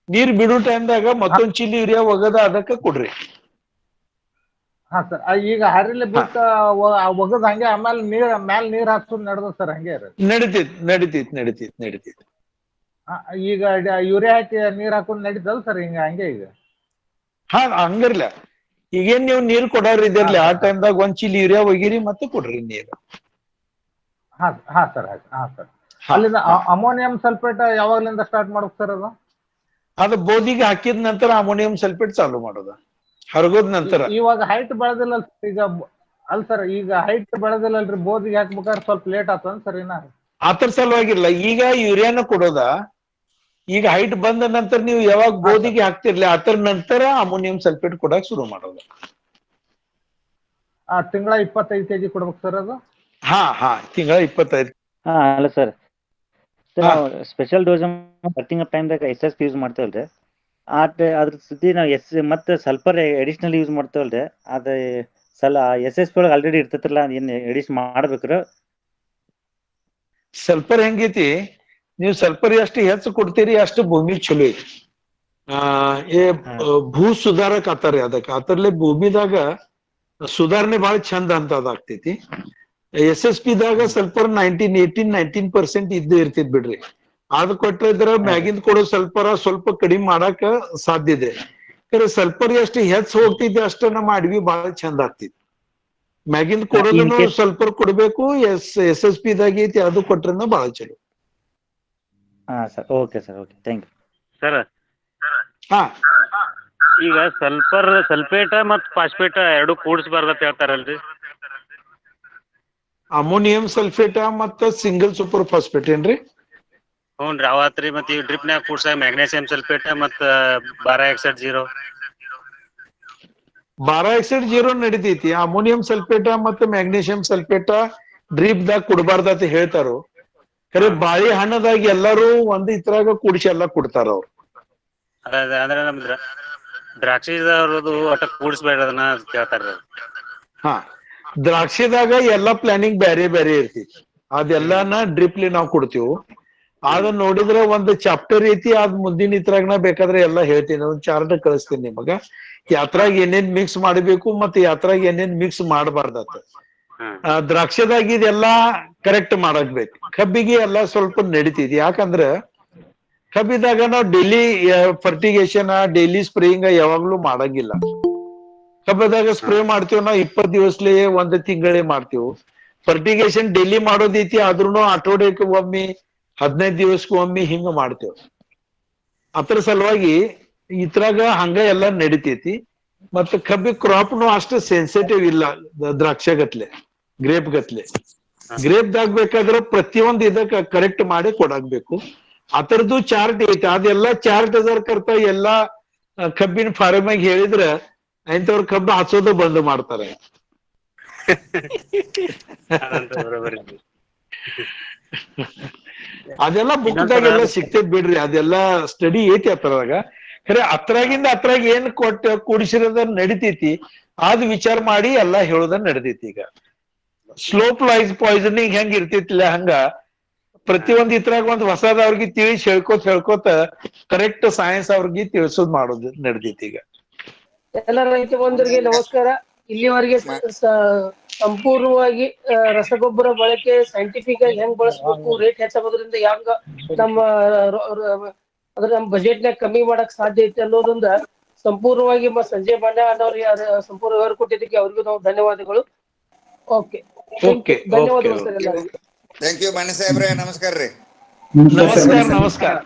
ನೀರ್ ಬಿಡೋ ಟೈಮ್ದಾಗ ಮತ್ತೊಂದ್ ಚೀಲ ಯೂರಿಯಾ ಒಗದ ಅದಕ್ಕ ಕೊಡ್ರಿ. ಸರ್. ಈಗ ಹರಿಲಿ ಬಿಟ್ಟು ಒಗದ್ ಹಂಗೆ ಆಮೇಲೆ ಮ್ಯಾಲ್ ನೀರ್ ಹಾಕ್ಸೋದ್ ನಡೆದ ಸರ್ ಹಂಗೆ ನಡೀತೈತಿ. ಈಗ ಯೂರಿಯಾ ಹಾಕಿ ನೀರ್ ಹಾಕೋದ್ ನಡೀತಲ್ ಸರ್ ಹಂಗೆ ಈಗ? ಹಂಗಿರ್ಲ, ಈಗೇನ್ ನೀವು ನೀರ್ ಕೊಡೋರ್ ಇದಿರ್ಲಿ, ಆ ಟೈಮ್ದಾಗ 1 ಚೀಲ ಯೂರಿಯಾ ಒಗಿರಿ ಮತ್ತೆ ಕೊಡ್ರಿ ನೀರು. ಸರ್. ಅಲ್ಲಿಂದ ಅಮೋನಿಯಂ ಸಲ್ಫೇಟ್ ಯಾವಾಗ್ಲಿಂದ ಸ್ಟಾರ್ಟ್ ಮಾಡ್ಬೇಕು ಸರ್ ಅದು? ಅದು ಬೋದಿಗೆ ಹಾಕಿದ ನಂತರ ಅಮೋನಿಯಂ ಸಲ್ಫೇಟ್ ಚಾಲು ಮಾಡೋದ, ಹರಗೋದ್ ನಂತರ. ಇವಾಗ ಹೈಟ್ ಬೆಳೆದಿಲ್ಲ ಈಗ ಅಲ್ ಸರ್, ಈಗ ಹೈಟ್ ಬೆಳೆದಿಲ್ಲಲ್ರಿ, ಬೋದಿಗೆ ಹಾಕ್ಬೇಕಾದ್ರೆ ಸ್ವಲ್ಪ ಲೇಟ್ ಆತದ ಸರ್ ಇನ್ನ? ಆತರ ಸಲುವಾಗಿಲ್ಲ, ಈಗ ಯೂರಿಯಾನ ಕೊಡೋದ. ಈಗ ಹೈಟ್ ಬಂದ ನಂತರ ನೀವು ಯಾವಾಗ ಬೋದಿಗೆ ಹಾಕ್ತಿರ್ಲಿ ಅದರ ನಂತರ ಅಮೋನಿಯಂ ಸಲ್ಫೇಟ್ ಕೊಡಕ್ ಶುರು ಮಾಡೋದು. ತಿಂಗಳ 25 kg ಕೊಡ್ಬೇಕು ಸರ್ ಅದು? ತಿಂಗಳ 25. ಅಲ್ಲ ಸರ್, ಸ್ಪೆಷಲ್ ಡೋಸ್ ಬರ್ತಿಂಗ್ ಟೈಮ್ದಾಗ SSP ಯೂಸ್ ಮಾಡ್ತೇವಲ್ರಿ, ಅದ್ರ ಸುದ್ದಿ ನಾವು ಮತ್ತೆ ಸಲ್ಫರ್ ಅಡಿಷನಲ್ ಯೂಸ್ ಮಾಡ್ತೇವಲ್ರಿ, ಅದ SSP ಒಳಗೆ ಆಲ್ರೆಡಿ ಇರ್ತೈತ್ರಲ್ಲ, ಏನ್ ಎಡಿಷನ್ ಮಾಡ್ಬೇಕ್ರ? ಸಲ್ಫರ್ ಹೆಂಗೈತಿ, ನೀವು ಸಲ್ಫರ್ ಎಷ್ಟು ಹೆಚ್ಚು ಕೊಡ್ತೀರಿ ಅಷ್ಟು ಭೂಮಿ ಚಲೋ ಐತಿ. ಭೂ ಸುಧಾರಕ್ ಆತಾರಿ ಅದಕ್ಕ, ಅದರಲ್ಲೇ ಭೂಮಿದಾಗ ಸುಧಾರಣೆ ಬಹಳ ಚಂದ ಅಂತ ಅದಾಗ್ತೈತಿ. SSP ದಾಗ ಸಲ್ಫರ್ 18-19% ಇದ್ದೇ ಇರ್ತೈತಿ ಬಿಡ್ರಿ. ಅದ್ ಕೊಟ್ಟಿದ್ರ ಮ್ಯಾಗಿಂದ ಕೊಡೋ ಸಲ್ಫರ್ ಸ್ವಲ್ಪ ಕಡಿಮೆ ಮಾಡಾಕ ಸಾಧ್ಯ ಇದೆ. ಸಲ್ಫರ್ ಎಷ್ಟು ಹೆಚ್ಚು ಹೋಗ್ತೈತಿ ಅಷ್ಟ ನಮ್ಮ ಅಡವಿ ಬಹಳ ಚಂದ ಆಗ್ತೈತಿ. ಮ್ಯಾಗಿಂದ ಕೊಡೋದನ್ನು ಸಲ್ಫರ್ ಕೊಡ್ಬೇಕು, SSP ದಾಗ ಐತಿ ಅದು ಕೊಟ್ರನ್ನ ಬಹಳ ಚಲೋ. Sir, okay sir, okay, thank you sir. ಈಗ ಸಲ್ಫೇಟ್ ಮತ್ ಫಾಸ್ಫೇಟ್ ಎರಡು ಕೂಡಿಸಬಾರ್ದ ಹೇಳ್ತಾರಲ್ರಿ? ಅಮೋನಿಯಂ ಸಲ್ಫೇಟ್ ಮತ್ತ ಸಿಂಗಲ್ ಸೂಪರ್ ಫಾಸ್ಫೇಟ್ ಏನ್ರಿ? ಹ್ಞೂನ್ರಿ, ಅವತ್ರಿ. ಮತ್ ಈ ಡ್ರಿಪ್ನ್ಯಾಗ ಕೂಡ್ಸಾಗ ಮ್ಯಾಗ್ನೇಸಿಯಂ ಸಲ್ಫೇಟ್ ಮತ್ತ ಬಾರಾಕ್ಸೈಡ್ 0 ನಡಿತೈತಿ. ಅಮೋನಿಯಂ ಸಲ್ಫೇಟ್ ಮತ್ತೆ ಮ್ಯಾಗ್ನೇಸಿಯಂ ಸಲ್ಫೇಟ್ ಡ್ರಿಪ್ ದಾಗ ಕೊಡಬಾರ್ದ ಅಂತ ಹೇಳ್ತಾರು. ಖರೆ ಬಾಳಿ ಹಣ್ಣದಾಗ ಎಲ್ಲಾರು ಒಂದ್ ಇದ್ರಾಗ ಕೂಡಿಸಿ ಎಲ್ಲಾ ಕೊಡ್ತಾರ ಅವ್ರು. ಅಂದ್ರೆ ನಮ್ದ್ರ ದ್ರಾಕ್ಷಿದವ್ರದು ಒಟ್ಟ ಕೂಡಿಸ್ಬೇಡ ಅದನ್ನ ಕೇಳ್ತಾರ. ದ್ರಾಕ್ಷಿದಾಗ ಎಲ್ಲಾ ಪ್ಲಾನಿಂಗ್ ಬ್ಯಾರೆ ಬ್ಯಾರೆ ಇರ್ತೈತಿ, ಅದೆಲ್ಲಾನ ಡ್ರಿಪ್ಲಿ ನಾವ್ ಕೊಡ್ತೀವಿ. ಅದ ನೋಡಿದ್ರೆ ಒಂದ್ ಚಾಪ್ಟರ್ ಐತಿ, ಅದ್ ಮುಂದಿನ ಇದ್ರಾಗ ಬೇಕಾದ್ರೆ ಎಲ್ಲಾ ಹೇಳ್ತೀನಿ, ಒಂದ್ ಚಾರ್ಟ್ ಕಳಿಸ್ತೀನಿ ನಿಮಗ. ಯಾತ್ರಾಗ ಏನೇನ್ ಮಿಕ್ಸ್ ಮಾಡ್ಬೇಕು ಮತ್ತೆ ಯಾತ್ರಾಗ ಏನೇನ್ ಮಿಕ್ಸ್ ಮಾಡಬಾರ್ದತ್ತ. ದ್ರಾಕ್ಷಿದಾಗ ಇದೆಲ್ಲಾ ಕರೆಕ್ಟ್ ಮಾಡಾಕ್ಬೇಕು. ಕಬ್ಬಿಗೆ ಎಲ್ಲಾ ಸ್ವಲ್ಪ ನಡಿತೈತಿ, ಯಾಕಂದ್ರ ಕಬ್ಬಿದಾಗ ನಾವು ಡೈಲಿ ಫರ್ಟಿಗೇಷನ್, ಡೈಲಿ ಸ್ಪ್ರೇಯಿಂಗ್ ಯಾವಾಗ್ಲೂ ಮಾಡಂಗಿಲ್ಲ. ಕಬ್ಬದಾಗ ಸ್ಪ್ರೇ ಮಾಡ್ತೀವಿ ನಾವು 20 ದಿವಸಲೆ 1 ತಿಂಗಳೇ ಮಾಡ್ತೀವಿ. ಫರ್ಟಿಗೇಷನ್ ಡೈಲಿ ಮಾಡೋದೈತಿ, ಆದ್ರೂ ಆಟೋಡಕ್ಕೆ ಒಮ್ಮೆ 15 ದಿವಸಕ್ಕೆ ಒಮ್ಮೆ ಹಿಂಗ ಮಾಡ್ತೇವೆ. ಅದ್ರ ಸಲುವಾಗಿ ಇದ್ರಾಗ ಹಂಗ ಎಲ್ಲಾ ನಡಿತೈತಿ. ಮತ್ತ ಕಬ್ಬಿ ಕ್ರಾಪ್ನು ಅಷ್ಟು ಸೆನ್ಸಿಟಿವ್ ಇಲ್ಲ ದ್ರಾಕ್ಷ ಗತ್ಲೆ, ಗ್ರೇಪ್ ಗತ್ಲೆ. ಗ್ರೇಪ್ ದಾಗ ಬೇಕಾದ್ರೆ ಪ್ರತಿಯೊಂದು ಇದಕ್ಕ ಕರೆಕ್ಟ್ ಮಾಡಿ ಕೊಡಾಕ್ಬೇಕು. ಅದರದ್ದು ಚಾರ್ಟ್ ಐತಿ, ಅದೆಲ್ಲಾ ಚಾರ್ಟ್ ಅದರ ಕರ್ತ ಎಲ್ಲಾ ಕಬ್ಬಿನ ಫಾರ್ಮಾಗ ಹೇಳಿದ್ರ ಇಂಥವ್ರ ಕಬ್ಬು ಹಚ್ಚೋದು ಬಂದ್ ಮಾಡ್ತಾರೆ. ಅದೆಲ್ಲ ಬುಕ್ದಾಗೆಲ್ಲ ಸಿಗ್ತೈತ್ ಬಿಡ್ರಿ, ಅದೆಲ್ಲ ಸ್ಟಡಿ ಐತಿ ಅದ್ರಾಗ. ಖರೆ ಅತ್ರಾಗಿಂದ ಅತ್ರಾಗ ಏನ್ ಕೂಡಿಸಿರೋದ ನಡಿತೈತಿ, ಅದ್ ವಿಚಾರ ಮಾಡಿ ಎಲ್ಲಾ ಹೇಳೋದ ನಡಿತೈತಿ. ಈಗ ಸ್ಲೋಪ್ ಲೈಸ್ ಪಾಯ್ಸನಿಂಗ್ ಹೆಂಗ್ ಇರ್ತೈತಿಲ್ಲ ಹಂಗ ಪ್ರತಿಯೊಂದ್ ಇದ್ರಾಗ ಒಂದ್ ಹೊಸದ ಅವ್ರಿಗೆ ತಿಳಿಸಿ ಹೇಳ್ಕೋತ ಕರೆಕ್ಟ್ ಸೈನ್ಸ್ ಅವ್ರಿಗೆ ತಿಳಿಸೋದ್ ಮಾಡೋದು ನಡ್ದೈತಿ ಈಗ. ಎಲ್ಲ ರೈತ ಬಂಧುಗಳಿಗೆ ನಮಸ್ಕಾರ. ಇಲ್ಲಿವರೆಗೆ ಸಂಪೂರ್ಣವಾಗಿ ರಸಗೊಬ್ಬರ ಬಳಕೆ ಸೈಂಟಿಫಿಕ್ ಆಗಿ ಹೆಂಗ್ ಬಳಸ್ಬೇಕು, ರೇಟ್ ಹೆಚ್ಚಾಗೋದ್ರಿಂದ ಹೆಂಗ ನಮ್ಮ ನಮ್ಮ ಬಜೆಟ್ ನಾಗ ಕಮ್ಮಿ ಮಾಡಕ್ ಸಾಧ್ಯ ಐತಿ ಅನ್ನೋದೊಂದ ಸಂಪೂರ್ಣವಾಗಿ ಸಂಜಯ್ ಬಾಂಡೆ ಅನ್ನೋರಿಗೆ ಸಂಪೂರ್ಣ ವಿವರ ಕೊಟ್ಟಿದ್ದಕ್ಕೆ ಅವ್ರಿಗೂ ನಾವು ಧನ್ಯವಾದಗಳು. ಓಕೆ, ಧನ್ಯವಾದಗಳು ಸರ್ ಎಲ್ಲರಿಗೂ. ಥ್ಯಾಂಕ್ ಯು ಬಾಂಡೆ ಸಾಹೇಬ್ರೆ, ನಮಸ್ಕಾರ ರೀ. ನಮಸ್ಕಾರ.